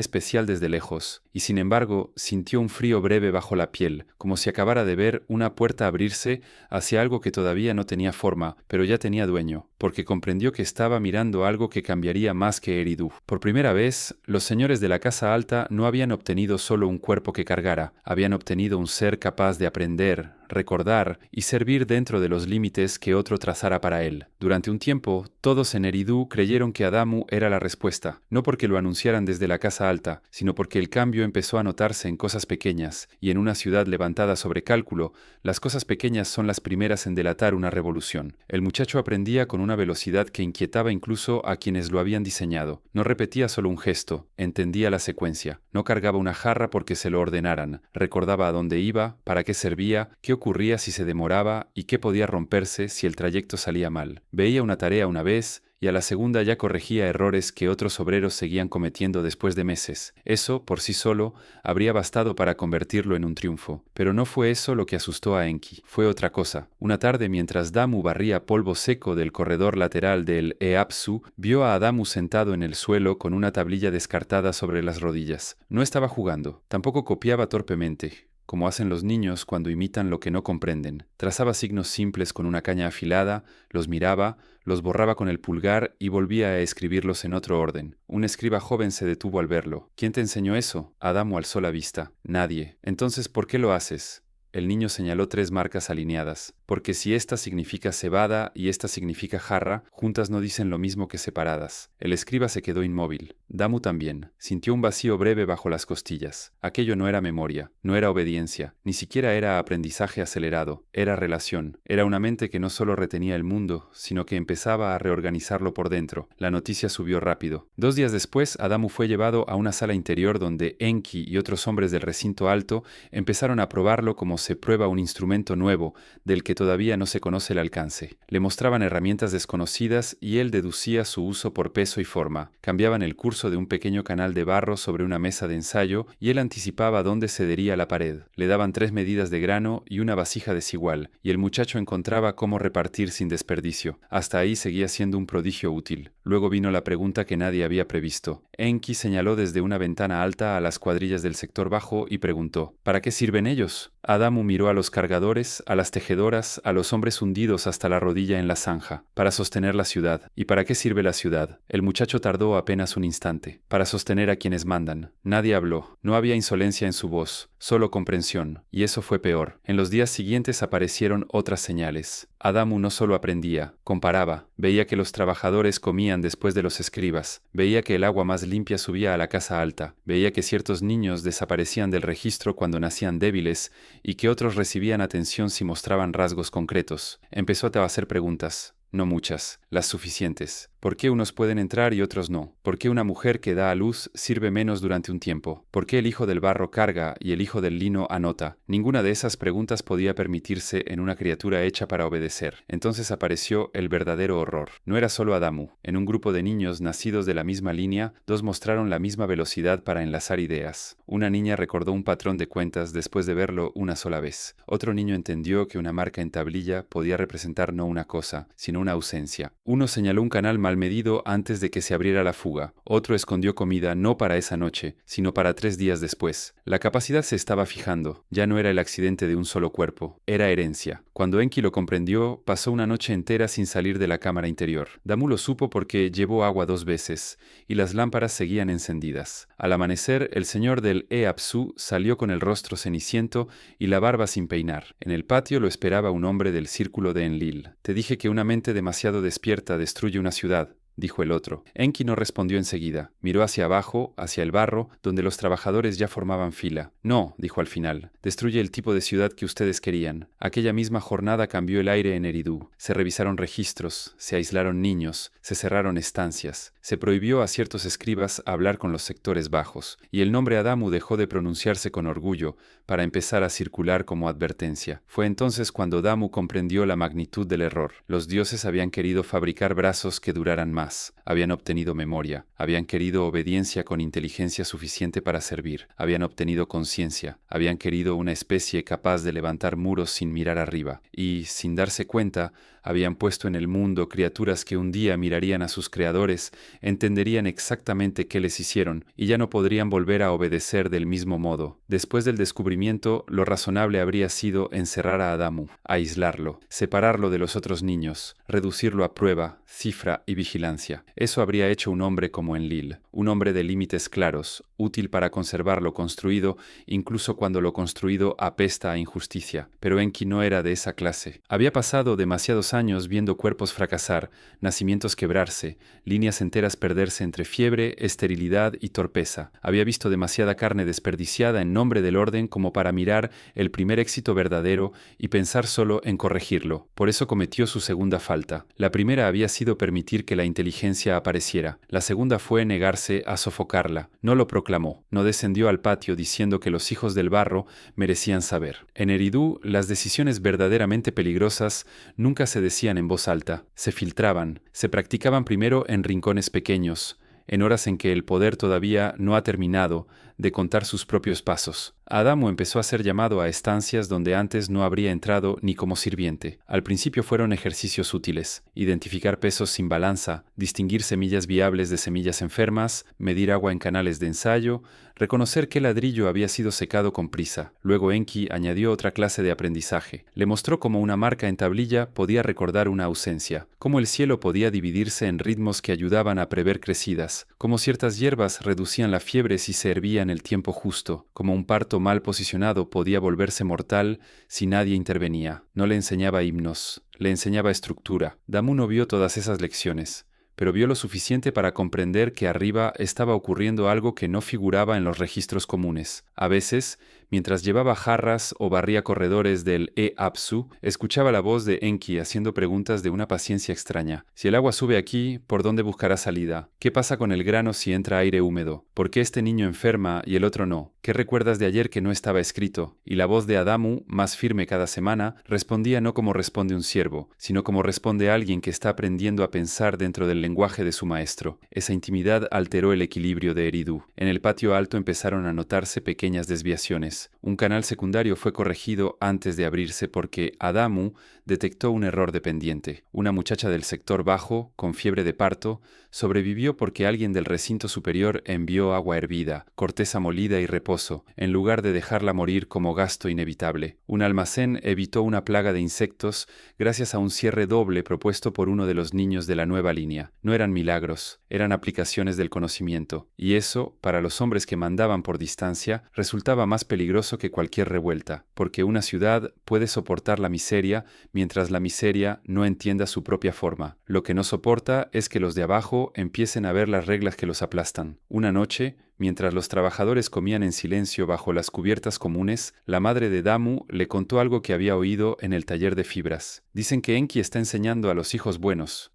Speaker 1: especial desde lejos, y sin embargo sintió un frío breve bajo la piel, como si acabara de ver una puerta abrirse hacia algo que todavía no tenía forma, pero ya tenía dueño, porque comprendió que estaba mirando algo que cambiaría más que Eridu. Por primera vez, los señores de la Casa Alta no habían obtenido solo un cuerpo que cargara, habían obtenido un ser capaz de aprender, recordar y servir dentro de los límites que otro trazara para él. Durante un tiempo, todos en Eridu creyeron que Adamu era la respuesta, no porque lo anunciaran desde la Casa Alta, sino porque el cambio empezó a notarse en cosas pequeñas, y en una ciudad levantada sobre cálculo, las cosas pequeñas son las primeras en delatar una revolución. El muchacho aprendía con una velocidad que inquietaba incluso a quienes lo habían diseñado. No repetía solo un gesto, entendía la secuencia. No cargaba una jarra porque se lo ordenaran, recordaba a dónde iba, para qué servía, qué ocurría si se demoraba y qué podía romperse si el trayecto salía mal. Veía una tarea una vez y a la segunda ya corregía errores que otros obreros seguían cometiendo después de meses. Eso, por sí solo, habría bastado para convertirlo en un triunfo. Pero no fue eso lo que asustó a Enki. Fue otra cosa. Una tarde, mientras Damu barría polvo seco del corredor lateral del Eapsu, vio a Adamu sentado en el suelo con una tablilla descartada sobre las rodillas. No estaba jugando. Tampoco copiaba torpemente, como hacen los niños cuando imitan lo que no comprenden. Trazaba signos simples con una caña afilada, los miraba, los borraba con el pulgar y volvía a escribirlos en otro orden. Un escriba joven se detuvo al verlo. ¿Quién te enseñó eso? Adamu alzó la vista. Nadie. Entonces, ¿por qué lo haces? El niño señaló 3 marcas alineadas, porque si esta significa cebada y esta significa jarra, juntas no dicen lo mismo que separadas. El escriba se quedó inmóvil. Damu también. Sintió un vacío breve bajo las costillas. Aquello no era memoria, no era obediencia, ni siquiera era aprendizaje acelerado, era relación. Era una mente que no solo retenía el mundo, sino que empezaba a reorganizarlo por dentro. La noticia subió rápido. 2 días después, Adamu fue llevado a una sala interior donde Enki y otros hombres del recinto alto empezaron a probarlo como se prueba un instrumento nuevo, del que todavía no se conoce el alcance. Le mostraban herramientas desconocidas y él deducía su uso por peso y forma. Cambiaban el curso de un pequeño canal de barro sobre una mesa de ensayo y él anticipaba dónde cedería la pared. Le daban 3 medidas de grano y una vasija desigual, y el muchacho encontraba cómo repartir sin desperdicio. Hasta ahí seguía siendo un prodigio útil. Luego vino la pregunta que nadie había previsto. Enki señaló desde una ventana alta a las cuadrillas del sector bajo y preguntó: ¿para qué sirven ellos? Adamu miró a los cargadores, a las tejedoras, a los hombres hundidos hasta la rodilla en la zanja. Para sostener la ciudad. ¿Y para qué sirve la ciudad? El muchacho tardó apenas un instante. Para sostener a quienes mandan. Nadie habló. No había insolencia en su voz, solo comprensión. Y eso fue peor. En los días siguientes aparecieron otras señales. Adamu no solo aprendía, comparaba. Veía que los trabajadores comían después de los escribas. Veía que el agua más limpia subía a la casa alta. Veía que ciertos niños desaparecían del registro cuando nacían débiles y que otros recibían atención si mostraban rasgos concretos. Empezó a hacer preguntas. No muchas, las suficientes. ¿Por qué unos pueden entrar y otros no? ¿Por qué una mujer que da a luz sirve menos durante un tiempo? ¿Por qué el hijo del barro carga y el hijo del lino anota? Ninguna de esas preguntas podía permitirse en una criatura hecha para obedecer. Entonces apareció el verdadero horror. No era solo Adamu. En un grupo de niños nacidos de la misma línea, dos mostraron la misma velocidad para enlazar ideas. Una niña recordó un patrón de cuentas después de verlo una sola vez. Otro niño entendió que una marca en tablilla podía representar no una cosa, sino una ausencia. Uno señaló un canal mal medido antes de que se abriera la fuga. Otro escondió comida no para esa noche, sino para 3 días después. La capacidad se estaba fijando. Ya no era el accidente de un solo cuerpo, era herencia. Cuando Enki lo comprendió, pasó una noche entera sin salir de la cámara interior. Damu lo supo porque llevó agua 2 veces, y las lámparas seguían encendidas. Al amanecer, el señor del Apsu salió con el rostro ceniciento y la barba sin peinar. En el patio lo esperaba un hombre del círculo de Enlil. Te dije que una mente demasiado despierta destruye una ciudad, dijo el otro. Enki no respondió enseguida. Miró hacia abajo, hacia el barro, donde los trabajadores ya formaban fila. No, dijo al final. Destruye el tipo de ciudad que ustedes querían. Aquella misma jornada cambió el aire en Eridu. Se revisaron registros, se aislaron niños, se cerraron estancias. Se prohibió a ciertos escribas hablar con los sectores bajos, y el nombre Adamu dejó de pronunciarse con orgullo para empezar a circular como advertencia. Fue entonces cuando Damu comprendió la magnitud del error. Los dioses habían querido fabricar brazos que duraran más, habían obtenido memoria, habían querido obediencia con inteligencia suficiente para servir, habían obtenido conciencia, habían querido una especie capaz de levantar muros sin mirar arriba, y, sin darse cuenta, habían puesto en el mundo criaturas que un día mirarían a sus creadores, entenderían exactamente qué les hicieron, y ya no podrían volver a obedecer del mismo modo. Después del descubrimiento, lo razonable habría sido encerrar a Adamu, aislarlo, separarlo de los otros niños, reducirlo a prueba, cifra y vigilancia. Eso habría hecho un hombre como Enlil, un hombre de límites claros, útil para conservar lo construido, incluso cuando lo construido apesta a injusticia. Pero Enki no era de esa clase. Había pasado demasiados años viendo cuerpos fracasar, nacimientos quebrarse, líneas enteras perderse entre fiebre, esterilidad y torpeza. Había visto demasiada carne desperdiciada en nombre del orden como para mirar el primer éxito verdadero y pensar solo en corregirlo. Por eso cometió su segunda falta. La primera había sido permitir que la inteligencia apareciera. La segunda fue negarse a sofocarla. No lo proclamó. No descendió al patio diciendo que los hijos del barro merecían saber. En Eridu, las decisiones verdaderamente peligrosas nunca se decían en voz alta. Se filtraban. Se practicaban primero en rincones pequeños, en horas en que el poder todavía no ha terminado de contar sus propios pasos. Adamu empezó a ser llamado a estancias donde antes no habría entrado ni como sirviente. Al principio fueron ejercicios útiles: identificar pesos sin balanza, distinguir semillas viables de semillas enfermas, medir agua en canales de ensayo, reconocer qué ladrillo había sido secado con prisa. Luego Enki añadió otra clase de aprendizaje. Le mostró cómo una marca en tablilla podía recordar una ausencia, cómo el cielo podía dividirse en ritmos que ayudaban a prever crecidas, cómo ciertas hierbas reducían la fiebre si se hervía en el tiempo justo, cómo un parto mal posicionado podía volverse mortal si nadie intervenía. No le enseñaba himnos, le enseñaba estructura. Damu no vio todas esas lecciones, pero vio lo suficiente para comprender que arriba estaba ocurriendo algo que no figuraba en los registros comunes. A veces, mientras llevaba jarras o barría corredores del Apsu, escuchaba la voz de Enki haciendo preguntas de una paciencia extraña. Si el agua sube aquí, ¿por dónde buscará salida? ¿Qué pasa con el grano si entra aire húmedo? ¿Por qué este niño enferma y el otro no? ¿Qué recuerdas de ayer que no estaba escrito? Y la voz de Adamu, más firme cada semana, respondía no como responde un siervo, sino como responde alguien que está aprendiendo a pensar dentro del lenguaje de su maestro. Esa intimidad alteró el equilibrio de Eridu. En el patio alto empezaron a notarse pequeñas desviaciones. Un canal secundario fue corregido antes de abrirse porque Adamu detectó un error de pendiente. Una muchacha del sector bajo, con fiebre de parto, sobrevivió porque alguien del recinto superior envió agua hervida, corteza molida y reposo, en lugar de dejarla morir como gasto inevitable. Un almacén evitó una plaga de insectos gracias a un cierre doble propuesto por uno de los niños de la nueva línea. No eran milagros, eran aplicaciones del conocimiento, y eso, para los hombres que mandaban por distancia, resultaba más peligroso peligroso que cualquier revuelta, porque una ciudad puede soportar la miseria mientras la miseria no entienda su propia forma. Lo que no soporta es que los de abajo empiecen a ver las reglas que los aplastan. Una noche, mientras los trabajadores comían en silencio bajo las cubiertas comunes, la madre de Damu le contó algo que había oído en el taller de fibras. Dicen que Enki está enseñando a los hijos buenos,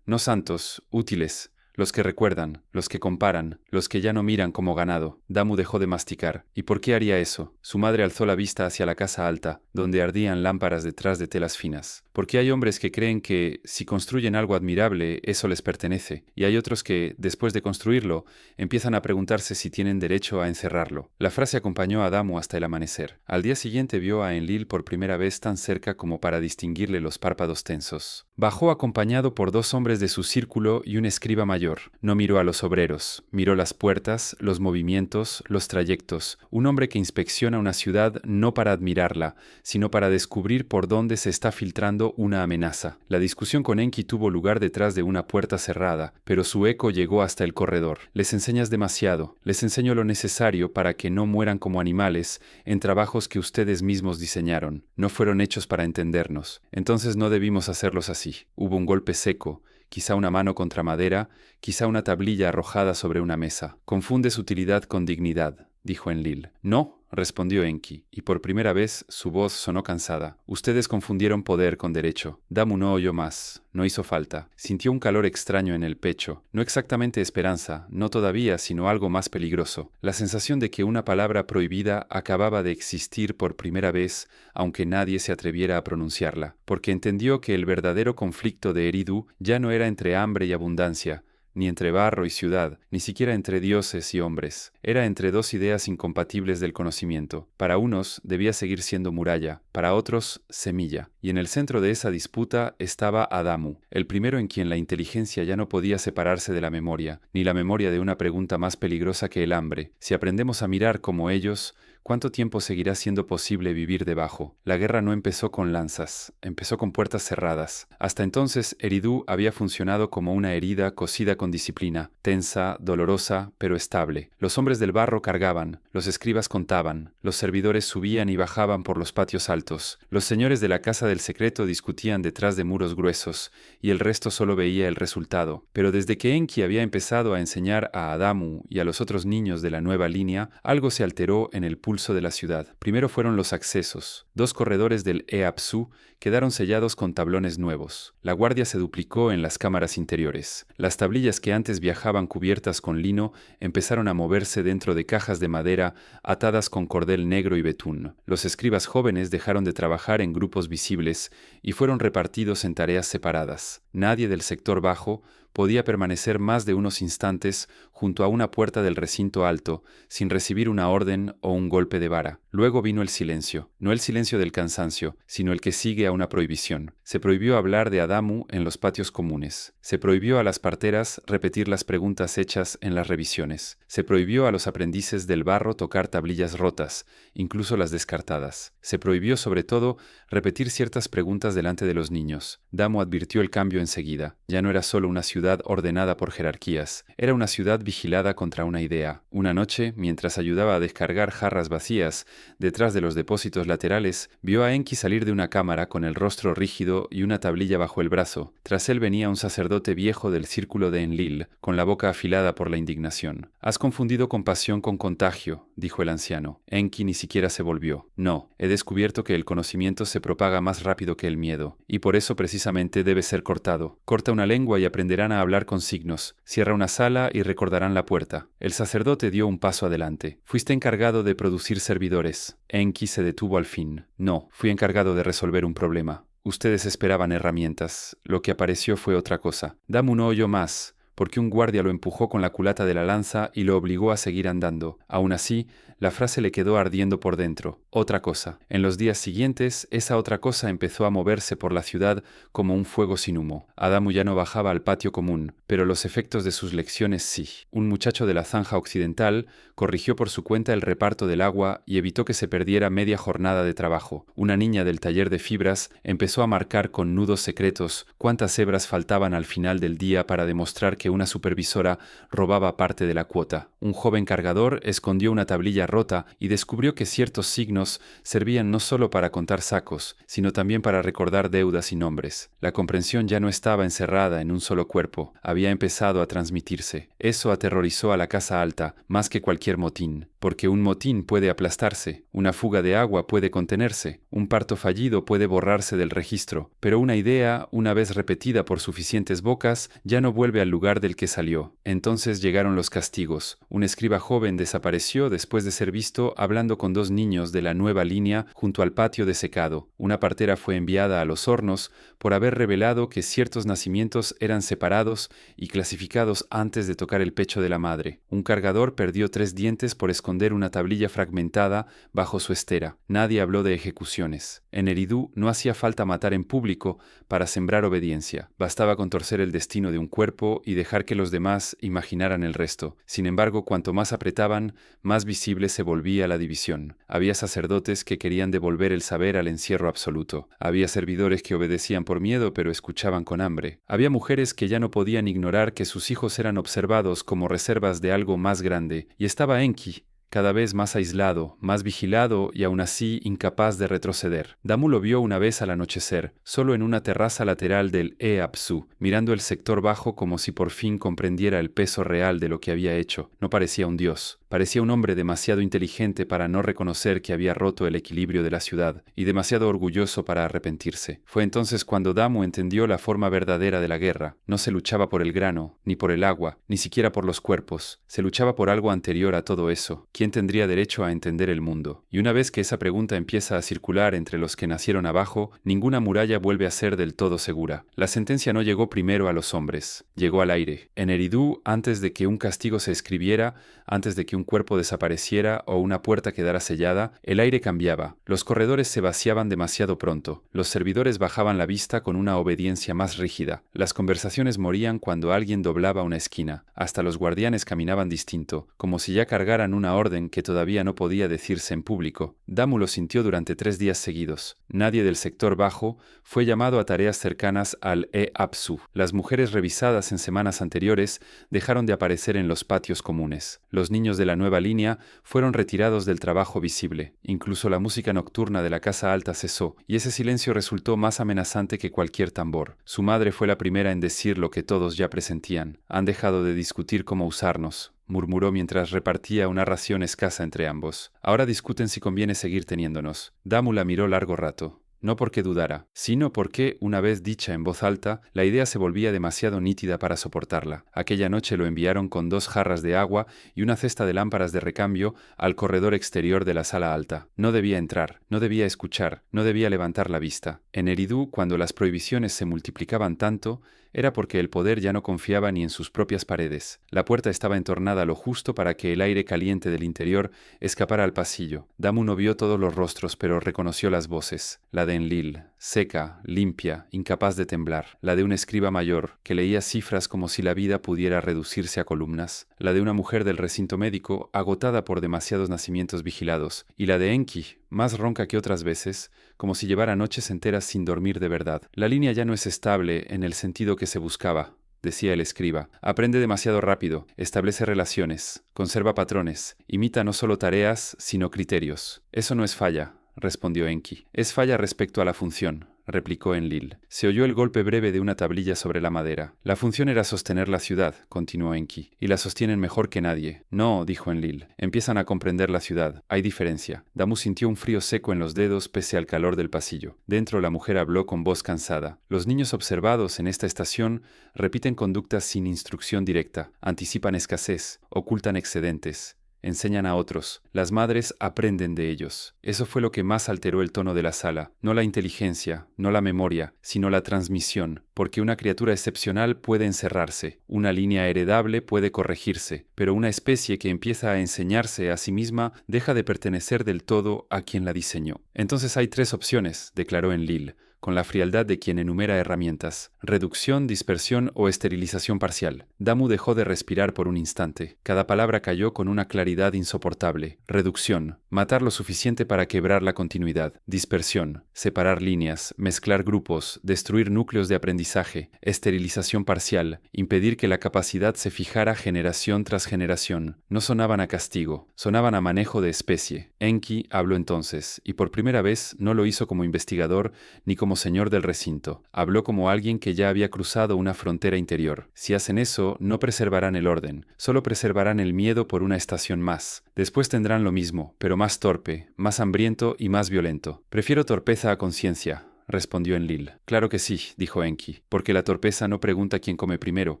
Speaker 1: no santos, útiles, los que recuerdan, los que comparan, los que ya no miran como ganado. Damu dejó de masticar. ¿Y por qué haría eso? Su madre alzó la vista hacia la casa alta, donde ardían lámparas detrás de telas finas. Porque hay hombres que creen que, si construyen algo admirable, eso les pertenece, y hay otros que, después de construirlo, empiezan a preguntarse si tienen derecho a encerrarlo. La frase acompañó a Damu hasta el amanecer. Al día siguiente vio a Enlil por primera vez tan cerca como para distinguirle los párpados tensos. Bajó acompañado por 2 hombres de su círculo y un escriba mayor. No miró a los obreros, miró las puertas, los movimientos, los trayectos. Un hombre que inspecciona una ciudad no para admirarla, sino para descubrir por dónde se está filtrando una amenaza. La discusión con Enki tuvo lugar detrás de una puerta cerrada, pero su eco llegó hasta el corredor. Les enseñas demasiado, les enseño lo necesario para que no mueran como animales en trabajos que ustedes mismos diseñaron. No fueron hechos para entendernos. Entonces no debimos hacerlos así. Hubo un golpe seco, quizá una mano contra madera, quizá una tablilla arrojada sobre una mesa. Confundes utilidad con dignidad, dijo Enlil. No, respondió Enki, y por primera vez su voz sonó cansada. Ustedes confundieron poder con derecho. Damu no oyó más, no hizo falta. Sintió un calor extraño en el pecho, no exactamente esperanza, no todavía, sino algo más peligroso. La sensación de que una palabra prohibida acababa de existir por primera vez, aunque nadie se atreviera a pronunciarla, porque entendió que el verdadero conflicto de Eridu ya no era entre hambre y abundancia, ni entre barro y ciudad, ni siquiera entre dioses y hombres. Era entre 2 ideas incompatibles del conocimiento. Para unos debía seguir siendo muralla, para otros semilla. Y en el centro de esa disputa estaba Adamu, el primero en quien la inteligencia ya no podía separarse de la memoria, ni la memoria de una pregunta más peligrosa que el hambre. Si aprendemos a mirar como ellos, ¿cuánto tiempo seguirá siendo posible vivir debajo? La guerra no empezó con lanzas, empezó con puertas cerradas. Hasta entonces, Eridu había funcionado como una herida cosida con disciplina, tensa, dolorosa, pero estable. Los hombres del barro cargaban, los escribas contaban, los servidores subían y bajaban por los patios altos, los señores de la casa del secreto discutían detrás de muros gruesos, y el resto solo veía el resultado. Pero desde que Enki había empezado a enseñar a Adamu y a los otros niños de la nueva línea, algo se alteró en el pulso de la ciudad. Primero fueron los accesos. 2 corredores del Eapsu quedaron sellados con tablones nuevos. La guardia se duplicó en las cámaras interiores. Las tablillas que antes viajaban cubiertas con lino empezaron a moverse dentro de cajas de madera atadas con cordel negro y betún. Los escribas jóvenes dejaron de trabajar en grupos visibles y fueron repartidos en tareas separadas. Nadie del sector bajo podía permanecer más de unos instantes junto a una puerta del recinto alto, sin recibir una orden o un golpe de vara. Luego vino el silencio, no el silencio del cansancio, sino el que sigue a una prohibición. Se prohibió hablar de Adamu en los patios comunes. Se prohibió a las parteras repetir las preguntas hechas en las revisiones. Se prohibió a los aprendices del barro tocar tablillas rotas, incluso las descartadas. Se prohibió, sobre todo, repetir ciertas preguntas delante de los niños. Damu advirtió el cambio enseguida. Ya no era solo una ciudad ordenada por jerarquías, era una ciudad vigilada contra una idea. Una noche, mientras ayudaba a descargar jarras vacías detrás de los depósitos laterales, vio a Enki salir de una cámara con el rostro rígido y una tablilla bajo el brazo. Tras él venía un sacerdote viejo del círculo de Enlil, con la boca afilada por la indignación. «Has confundido compasión con contagio», dijo el anciano. Enki ni siquiera se volvió. «No, he descubierto que el conocimiento se propaga más rápido que el miedo, y por eso precisamente debe ser cortado. Corta una lengua y aprenderán a hablar con signos. Cierra una sala y recordarán la puerta». El sacerdote dio un paso adelante. «Fuiste encargado de producir servidores». Enki se detuvo al fin. «No, fui encargado de resolver un problema. Ustedes esperaban herramientas. Lo que apareció fue otra cosa». Damu no oyó más, porque un guardia lo empujó con la culata de la lanza y lo obligó a seguir andando. Aún así, la frase le quedó ardiendo por dentro. Otra cosa. En los días siguientes, esa otra cosa empezó a moverse por la ciudad como un fuego sin humo. Adamu ya no bajaba al patio común, pero los efectos de sus lecciones sí. Un muchacho de la zanja occidental corrigió por su cuenta el reparto del agua y evitó que se perdiera media jornada de trabajo. Una niña del taller de fibras empezó a marcar con nudos secretos cuántas hebras faltaban al final del día para demostrar que una supervisora robaba parte de la cuota. Un joven cargador escondió una tablilla rota y descubrió que ciertos signos servían no solo para contar sacos, sino también para recordar deudas y nombres. La comprensión ya no estaba encerrada en un solo cuerpo, había empezado a transmitirse. Eso aterrorizó a la casa alta más que cualquier motín, porque un motín puede aplastarse, una fuga de agua puede contenerse, un parto fallido puede borrarse del registro, pero una idea, una vez repetida por suficientes bocas, ya no vuelve al lugar del que salió. Entonces llegaron los castigos. Un escriba joven desapareció después de ser visto hablando con 2 niños de la nueva línea junto al patio de secado. Una partera fue enviada a los hornos por haber revelado que ciertos nacimientos eran separados y clasificados antes de tocar el pecho de la madre. Un cargador perdió 3 dientes por esconder una tablilla fragmentada bajo su estera. Nadie habló de ejecuciones. En Eridu no hacía falta matar en público para sembrar obediencia. Bastaba con torcer el destino de un cuerpo y dejar que los demás imaginaran el resto. Sin embargo, cuanto más apretaban, más visible se volvía la división. Había sacerdotes que querían devolver el saber al encierro absoluto. Había servidores que obedecían por miedo pero escuchaban con hambre. Había mujeres que ya no podían ignorar que sus hijos eran observados como reservas de algo más grande. Y estaba Enki, cada vez más aislado, más vigilado y aún así incapaz de retroceder. Damu lo vio una vez al anochecer, solo en una terraza lateral del Apsu, mirando el sector bajo como si por fin comprendiera el peso real de lo que había hecho. No parecía un dios. Parecía un hombre demasiado inteligente para no reconocer que había roto el equilibrio de la ciudad y demasiado orgulloso para arrepentirse. Fue entonces cuando Damu entendió la forma verdadera de la guerra. No se luchaba por el grano, ni por el agua, ni siquiera por los cuerpos. Se luchaba por algo anterior a todo eso. ¿Quién tendría derecho a entender el mundo? Y una vez que esa pregunta empieza a circular entre los que nacieron abajo, ninguna muralla vuelve a ser del todo segura. La sentencia no llegó primero a los hombres, llegó al aire. En Eridu, antes de que un castigo se escribiera, antes de que un cuerpo desapareciera o una puerta quedara sellada, el aire cambiaba. Los corredores se vaciaban demasiado pronto. Los servidores bajaban la vista con una obediencia más rígida. Las conversaciones morían cuando alguien doblaba una esquina. Hasta los guardianes caminaban distinto, como si ya cargaran una orden que todavía no podía decirse en público. Damu lo sintió durante 3 días seguidos. Nadie del sector bajo fue llamado a tareas cercanas al Apsu. Las mujeres revisadas en semanas anteriores dejaron de aparecer en los patios comunes. Los niños de la nueva línea fueron retirados del trabajo visible. Incluso la música nocturna de la casa alta cesó, y ese silencio resultó más amenazante que cualquier tambor. Su madre fue la primera en decir lo que todos ya presentían. Han dejado de discutir cómo usarnos, murmuró mientras repartía una ración escasa entre ambos. Ahora discuten si conviene seguir teniéndonos. Damu la miró largo rato. No porque dudara, sino porque, una vez dicha en voz alta, la idea se volvía demasiado nítida para soportarla. Aquella noche lo enviaron con 2 jarras de agua y una cesta de lámparas de recambio al corredor exterior de la sala alta. No debía entrar, no debía escuchar, no debía levantar la vista. En Eridu, cuando las prohibiciones se multiplicaban tanto, era porque el poder ya no confiaba ni en sus propias paredes. La puerta estaba entornada lo justo para que el aire caliente del interior escapara al pasillo. Damu no vio todos los rostros, pero reconoció las voces. La de Enlil, seca, limpia, incapaz de temblar. La de un escriba mayor, que leía cifras como si la vida pudiera reducirse a columnas. La de una mujer del recinto médico, agotada por demasiados nacimientos vigilados. Y la de Enki, más ronca que otras veces, como si llevara noches enteras sin dormir de verdad. La línea ya no es estable en el sentido que se buscaba, decía el escriba. Aprende demasiado rápido, establece relaciones, conserva patrones, imita no solo tareas, sino criterios. Eso no es falla, respondió Enki. Es falla respecto a la función, replicó Enlil. Se oyó el golpe breve de una tablilla sobre la madera. La función era sostener la ciudad, continuó Enki, y la sostienen mejor que nadie. No, dijo Enlil, empiezan a comprender la ciudad. Hay diferencia. Damu sintió un frío seco en los dedos pese al calor del pasillo. Dentro la mujer habló con voz cansada. Los niños observados en esta estación repiten conductas sin instrucción directa, anticipan escasez, ocultan excedentes. Enseñan a otros. Las madres aprenden de ellos. Eso fue lo que más alteró el tono de la sala. No la inteligencia, no la memoria, sino la transmisión. Porque una criatura excepcional puede encerrarse, una línea heredable puede corregirse, pero una especie que empieza a enseñarse a sí misma deja de pertenecer del todo a quien la diseñó. Entonces hay 3 opciones, declaró Enlil. con la frialdad de quien enumera herramientas. Reducción, dispersión o esterilización parcial. Damu dejó de respirar por un instante. Cada palabra cayó con una claridad insoportable. Reducción, matar lo suficiente para quebrar la continuidad. Dispersión, separar líneas, mezclar grupos, destruir núcleos de aprendizaje. Esterilización parcial, impedir que la capacidad se fijara generación tras generación. No sonaban a castigo, sonaban a manejo de especie. Enki habló entonces, y por primera vez no lo hizo como investigador ni como señor del recinto. Habló como alguien que ya había cruzado una frontera interior. Si hacen eso, no preservarán el orden, solo preservarán el miedo por una estación más. Después tendrán lo mismo, pero más torpe, más hambriento y más violento. Prefiero torpeza a conciencia, respondió Enlil. Claro que sí, dijo Enki, porque la torpeza no pregunta quién come primero.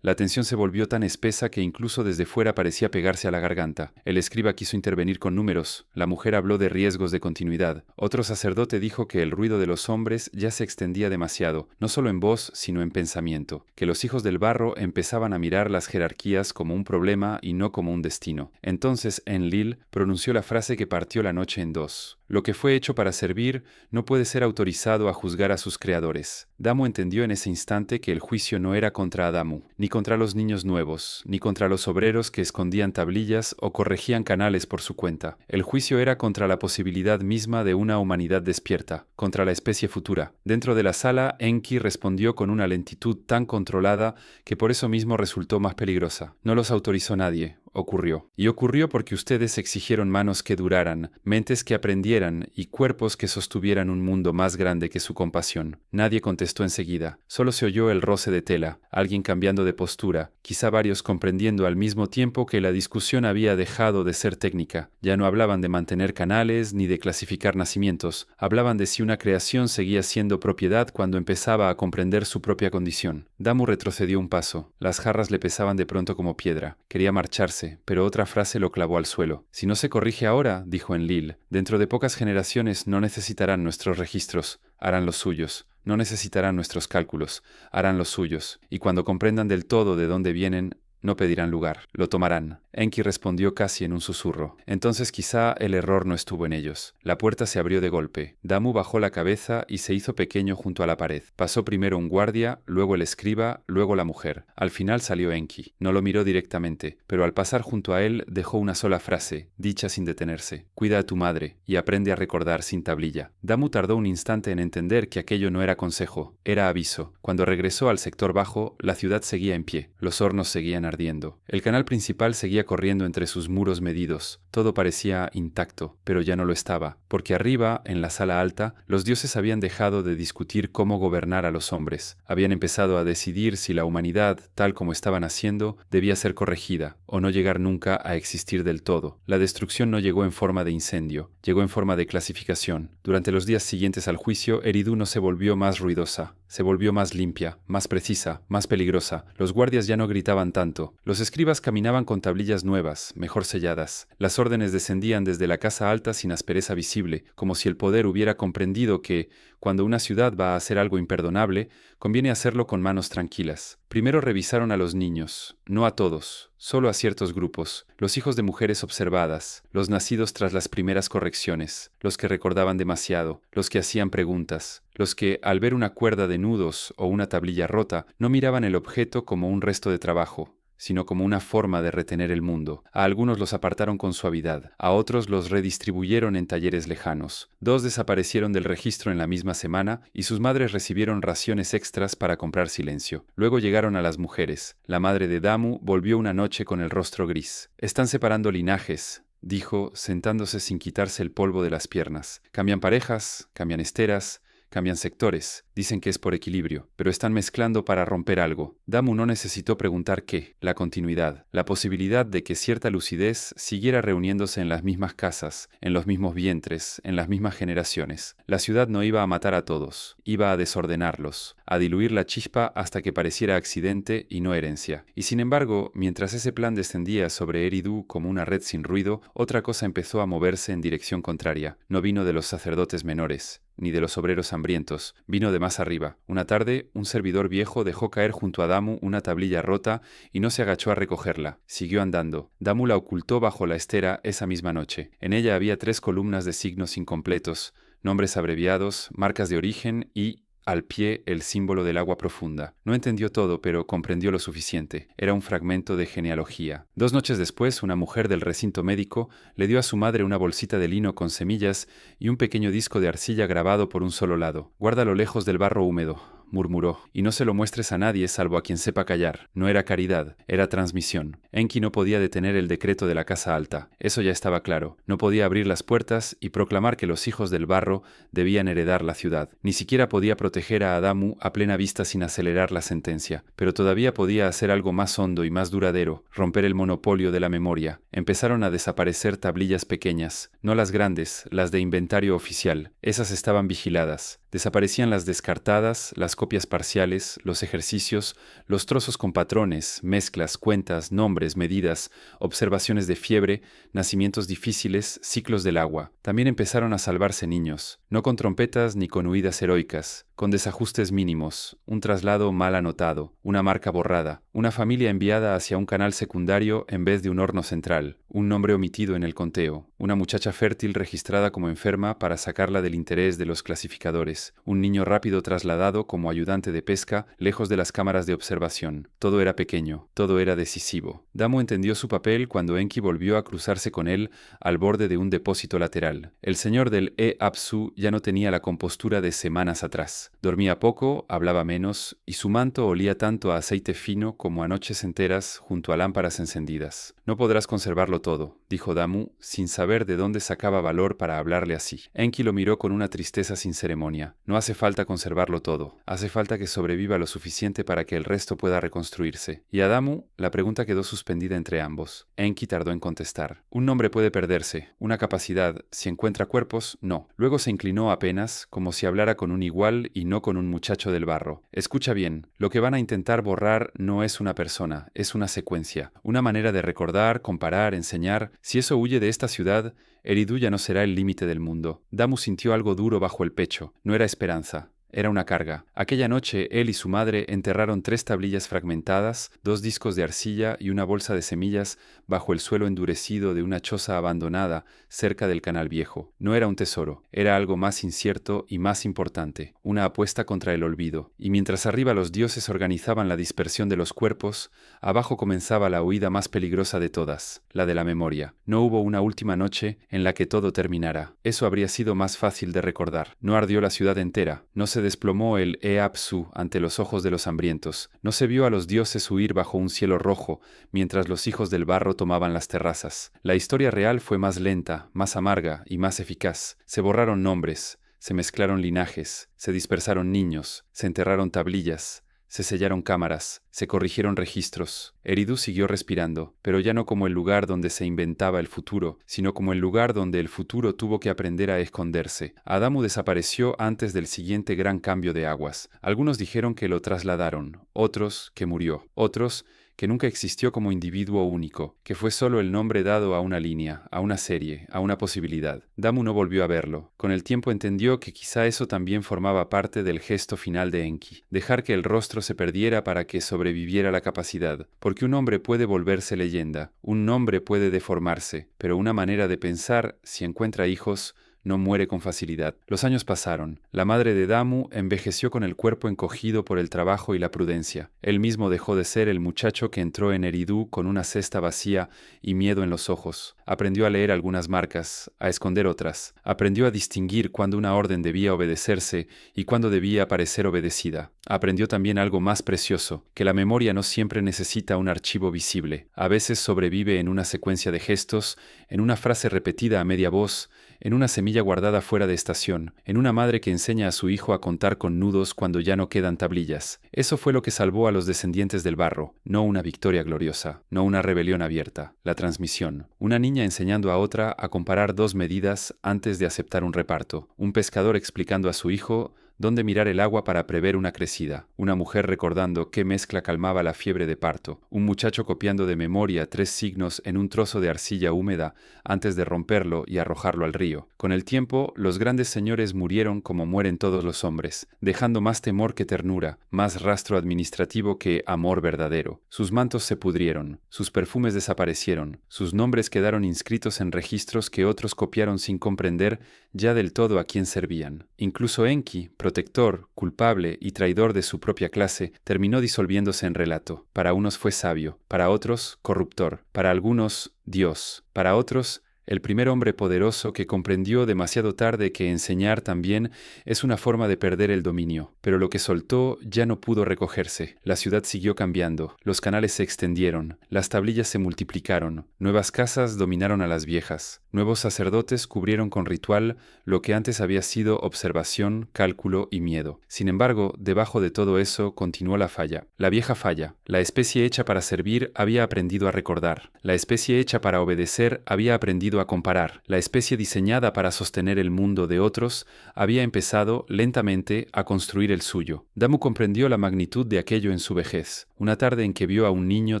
Speaker 1: La tensión se volvió tan espesa que incluso desde fuera parecía pegarse a la garganta. El escriba quiso intervenir con números. La mujer habló de riesgos de continuidad. Otro sacerdote dijo que el ruido de los hombres ya se extendía demasiado, no solo en voz, sino en pensamiento, que los hijos del barro empezaban a mirar las jerarquías como un problema y no como un destino. Entonces Enlil pronunció la frase que partió la noche en dos. Lo que fue hecho para servir no puede ser autorizado a juzgar a sus creadores. Damu entendió en ese instante que el juicio no era contra Adamu, ni contra los niños nuevos, ni contra los obreros que escondían tablillas o corregían canales por su cuenta. El juicio era contra la posibilidad misma de una humanidad despierta, contra la especie futura. Dentro de la sala, Enki respondió con una lentitud tan controlada que por eso mismo resultó más peligrosa. No los autorizó nadie. Ocurrió. Y ocurrió porque ustedes exigieron manos que duraran, mentes que aprendieran y cuerpos que sostuvieran un mundo más grande que su compasión. Nadie contestó enseguida. Solo se oyó el roce de tela, alguien cambiando de postura, quizá varios comprendiendo al mismo tiempo que la discusión había dejado de ser técnica. Ya no hablaban de mantener canales ni de clasificar nacimientos. Hablaban de si una creación seguía siendo propiedad cuando empezaba a comprender su propia condición. Damu retrocedió un paso. Las jarras le pesaban de pronto como piedra. Quería marcharse, pero otra frase lo clavó al suelo. Si no se corrige ahora, dijo Enlil, dentro de pocas generaciones no necesitarán nuestros registros, harán los suyos. No necesitarán nuestros cálculos, harán los suyos. Y cuando comprendan del todo de dónde vienen, no pedirán lugar, lo tomarán. Enki respondió casi en un susurro. Entonces quizá el error no estuvo en ellos. La puerta se abrió de golpe. Damu bajó la cabeza y se hizo pequeño junto a la pared. Pasó primero un guardia, luego el escriba, luego la mujer. Al final salió Enki. No lo miró directamente, pero al pasar junto a él dejó una sola frase, dicha sin detenerse. Cuida a tu madre y aprende a recordar sin tablilla. Damu tardó un instante en entender que aquello no era consejo, era aviso. Cuando regresó al sector bajo, la ciudad seguía en pie. Los hornos seguían ardiendo. El canal principal seguía corriendo entre sus muros medidos. Todo parecía intacto, pero ya no lo estaba, porque arriba, en la sala alta, los dioses habían dejado de discutir cómo gobernar a los hombres. Habían empezado a decidir si la humanidad, tal como estaban haciendo, debía ser corregida, o no llegar nunca a existir del todo. La destrucción no llegó en forma de incendio, llegó en forma de clasificación. Durante los días siguientes al juicio, Eridu no se volvió más ruidosa. Se volvió más limpia, más precisa, más peligrosa. Los guardias ya no gritaban tanto. Los escribas caminaban con tablillas nuevas, mejor selladas. Las órdenes descendían desde la casa alta sin aspereza visible, como si el poder hubiera comprendido que, cuando una ciudad va a hacer algo imperdonable, conviene hacerlo con manos tranquilas. Primero revisaron a los niños, no a todos, solo a ciertos grupos, los hijos de mujeres observadas, los nacidos tras las primeras correcciones, los que recordaban demasiado, los que hacían preguntas, los que, al ver una cuerda de nudos o una tablilla rota, no miraban el objeto como un resto de trabajo, sino como una forma de retener el mundo. A algunos los apartaron con suavidad, a otros los redistribuyeron en talleres lejanos. 2 desaparecieron del registro en la misma semana y sus madres recibieron raciones extras para comprar silencio. Luego llegaron a las mujeres. La madre de Damu volvió una noche con el rostro gris. Están separando linajes, dijo, sentándose sin quitarse el polvo de las piernas. Cambian parejas, cambian esteras, cambian sectores. Dicen que es por equilibrio, pero están mezclando para romper algo. Damu no necesitó preguntar qué, la continuidad, la posibilidad de que cierta lucidez siguiera reuniéndose en las mismas casas, en los mismos vientres, en las mismas generaciones. La ciudad no iba a matar a todos, iba a desordenarlos, a diluir la chispa hasta que pareciera accidente y no herencia. Y sin embargo, mientras ese plan descendía sobre Eridu como una red sin ruido, otra cosa empezó a moverse en dirección contraria. No vino de los sacerdotes menores, ni de los obreros hambrientos, vino de más arriba. Una tarde, un servidor viejo dejó caer junto a Damu una tablilla rota y no se agachó a recogerla. Siguió andando. Damu la ocultó bajo la estera esa misma noche. En ella había 3 columnas de signos incompletos, nombres abreviados, marcas de origen y al pie el símbolo del agua profunda. No entendió todo, pero comprendió lo suficiente. Era un fragmento de genealogía. 2 noches después, una mujer del recinto médico le dio a su madre una bolsita de lino con semillas y un pequeño disco de arcilla grabado por un solo lado. «Guárdalo lejos del barro húmedo», murmuró, «y no se lo muestres a nadie salvo a quien sepa callar». No era caridad, era transmisión. Enki no podía detener el decreto de la Casa Alta. Eso ya estaba claro. No podía abrir las puertas y proclamar que los hijos del barro debían heredar la ciudad. Ni siquiera podía proteger a Adamu a plena vista sin acelerar la sentencia. Pero todavía podía hacer algo más hondo y más duradero, romper el monopolio de la memoria. Empezaron a desaparecer tablillas pequeñas, no las grandes, las de inventario oficial. Esas estaban vigiladas. Desaparecían las descartadas, las copias parciales, los ejercicios, los trozos con patrones, mezclas, cuentas, nombres, medidas, observaciones de fiebre, nacimientos difíciles, ciclos del agua. También empezaron a salvarse niños, no con trompetas ni con huidas heroicas, con desajustes mínimos, un traslado mal anotado, una marca borrada, una familia enviada hacia un canal secundario en vez de un horno central, un nombre omitido en el conteo, una muchacha fértil registrada como enferma para sacarla del interés de los clasificadores, un niño rápido trasladado como ayudante de pesca lejos de las cámaras de observación. Todo era pequeño, todo era decisivo. Damu entendió su papel cuando Enki volvió a cruzarse con él al borde de un depósito lateral. El señor del Apsu ya no tenía la compostura de semanas atrás. Dormía poco, hablaba menos, y su manto olía tanto a aceite fino como a noches enteras junto a lámparas encendidas. «No podrás conservarlo todo», dijo Damu, sin saber de dónde sacaba valor para hablarle así. Enki lo miró con una tristeza sin ceremonia. «No hace falta conservarlo todo. Hace falta que sobreviva lo suficiente para que el resto pueda reconstruirse». Y a Damu, la pregunta quedó suspendida entre ambos. Enki tardó en contestar. «Un nombre puede perderse. Una capacidad, si encuentra cuerpos, no». Luego se inclinó apenas, como si hablara con un igual y no con un muchacho del barro. «Escucha bien. Lo que van a intentar borrar no es una persona, es una secuencia. Una manera de recordar, comparar, enseñar. Si eso huye de esta ciudad, Eridu ya no será el límite del mundo». Damu sintió algo duro bajo el pecho. No era esperanza. Era una carga. Aquella noche, él y su madre enterraron 3 tablillas fragmentadas, 2 discos de arcilla y una bolsa de semillas bajo el suelo endurecido de una choza abandonada cerca del Canal Viejo. No era un tesoro, era algo más incierto y más importante, una apuesta contra el olvido. Y mientras arriba los dioses organizaban la dispersión de los cuerpos, abajo comenzaba la huida más peligrosa de todas, la de la memoria. No hubo una última noche en la que todo terminara. Eso habría sido más fácil de recordar. No ardió la ciudad entera, no se desplomó el Apsu ante los ojos de los hambrientos. No se vio a los dioses huir bajo un cielo rojo, mientras los hijos del barro tomaban las terrazas. La historia real fue más lenta, más amarga y más eficaz. Se borraron nombres, se mezclaron linajes, se dispersaron niños, se enterraron tablillas, se sellaron cámaras, se corrigieron registros. Eridu siguió respirando, pero ya no como el lugar donde se inventaba el futuro, sino como el lugar donde el futuro tuvo que aprender a esconderse. Adamu desapareció antes del siguiente gran cambio de aguas. Algunos dijeron que lo trasladaron, otros que murió, otros que nunca existió como individuo único, que fue solo el nombre dado a una línea, a una serie, a una posibilidad. Damu no volvió a verlo. Con el tiempo entendió que quizá eso también formaba parte del gesto final de Enki, dejar que el rostro se perdiera para que sobreviviera la capacidad, porque un hombre puede volverse leyenda, un nombre puede deformarse, pero una manera de pensar, si encuentra hijos, no muere con facilidad. Los años pasaron. La madre de Damu envejeció con el cuerpo encogido por el trabajo y la prudencia. Él mismo dejó de ser el muchacho que entró en Eridu con una cesta vacía y miedo en los ojos. Aprendió a leer algunas marcas, a esconder otras. Aprendió a distinguir cuándo una orden debía obedecerse y cuándo debía parecer obedecida. Aprendió también algo más precioso, que la memoria no siempre necesita un archivo visible. A veces sobrevive en una secuencia de gestos, en una frase repetida a media voz, en una semilla guardada fuera de estación, en una madre que enseña a su hijo a contar con nudos cuando ya no quedan tablillas. Eso fue lo que salvó a los descendientes del barro, no una victoria gloriosa, no una rebelión abierta, la transmisión. Una niña enseñando a otra a comparar 2 medidas antes de aceptar un reparto, un pescador explicando a su hijo dónde mirar el agua para prever una crecida, una mujer recordando qué mezcla calmaba la fiebre de parto, un muchacho copiando de memoria 3 signos en un trozo de arcilla húmeda antes de romperlo y arrojarlo al río. Con el tiempo, los grandes señores murieron como mueren todos los hombres, dejando más temor que ternura, más rastro administrativo que amor verdadero. Sus mantos se pudrieron, sus perfumes desaparecieron, sus nombres quedaron inscritos en registros que otros copiaron sin comprender ya del todo a quién servían. Incluso Enki, protector, culpable y traidor de su propia clase, terminó disolviéndose en relato. Para unos fue sabio, para otros corruptor, para algunos Dios, para otros el primer hombre poderoso que comprendió demasiado tarde que enseñar también es una forma de perder el dominio. Pero lo que soltó ya no pudo recogerse. La ciudad siguió cambiando, los canales se extendieron, las tablillas se multiplicaron, nuevas casas dominaron a las viejas, nuevos sacerdotes cubrieron con ritual lo que antes había sido observación, cálculo y miedo. Sin embargo, debajo de todo eso continuó la falla. La vieja falla. La especie hecha para servir había aprendido a recordar. La especie hecha para obedecer había aprendido a comparar. La especie diseñada para sostener el mundo de otros había empezado, lentamente, a construir el suyo. Damu comprendió la magnitud de aquello en su vejez. Una tarde en que vio a un niño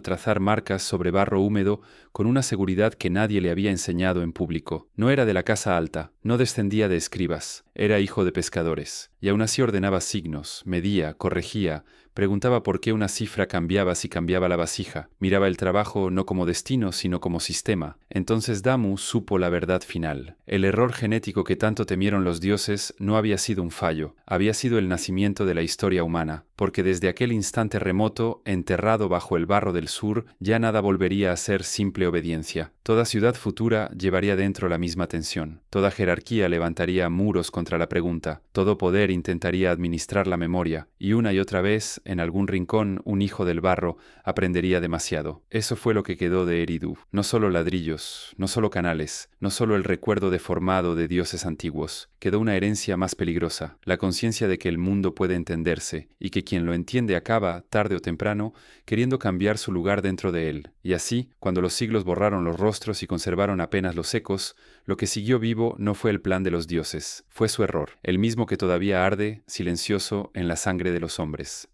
Speaker 1: trazar marcas sobre barro húmedo con una seguridad que nadie le había enseñado en público. No era de la casa alta, no descendía de escribas, era hijo de pescadores. Y aún así ordenaba signos, medía, corregía, preguntaba por qué una cifra cambiaba si cambiaba la vasija. Miraba el trabajo no como destino, sino como sistema. Entonces Damu supo la verdad final. El error genético que tanto temieron los dioses no había sido un fallo, había sido el nacimiento de la historia humana, porque desde aquel instante remoto, enterrado bajo el barro del sur, ya nada volvería a ser simple obediencia. Toda ciudad futura llevaría dentro la misma tensión. Toda jerarquía levantaría muros contra la pregunta. Todo poder intentaría administrar la memoria, y una y otra vez, en algún rincón, un hijo del barro aprendería demasiado. Eso fue lo que quedó de Eridu. No solo ladrillos, no solo canales, no solo el recuerdo deformado de dioses antiguos. Quedó una herencia más peligrosa, la conciencia de que el mundo puede entenderse, y que quien lo entiende acaba, tarde o temprano, queriendo cambiar su lugar dentro de él. Y así, cuando los siglos borraron los rostros y conservaron apenas los ecos, lo que siguió vivo no fue el plan de los dioses, fue su error, el mismo que todavía arde, silencioso, en la sangre de los hombres.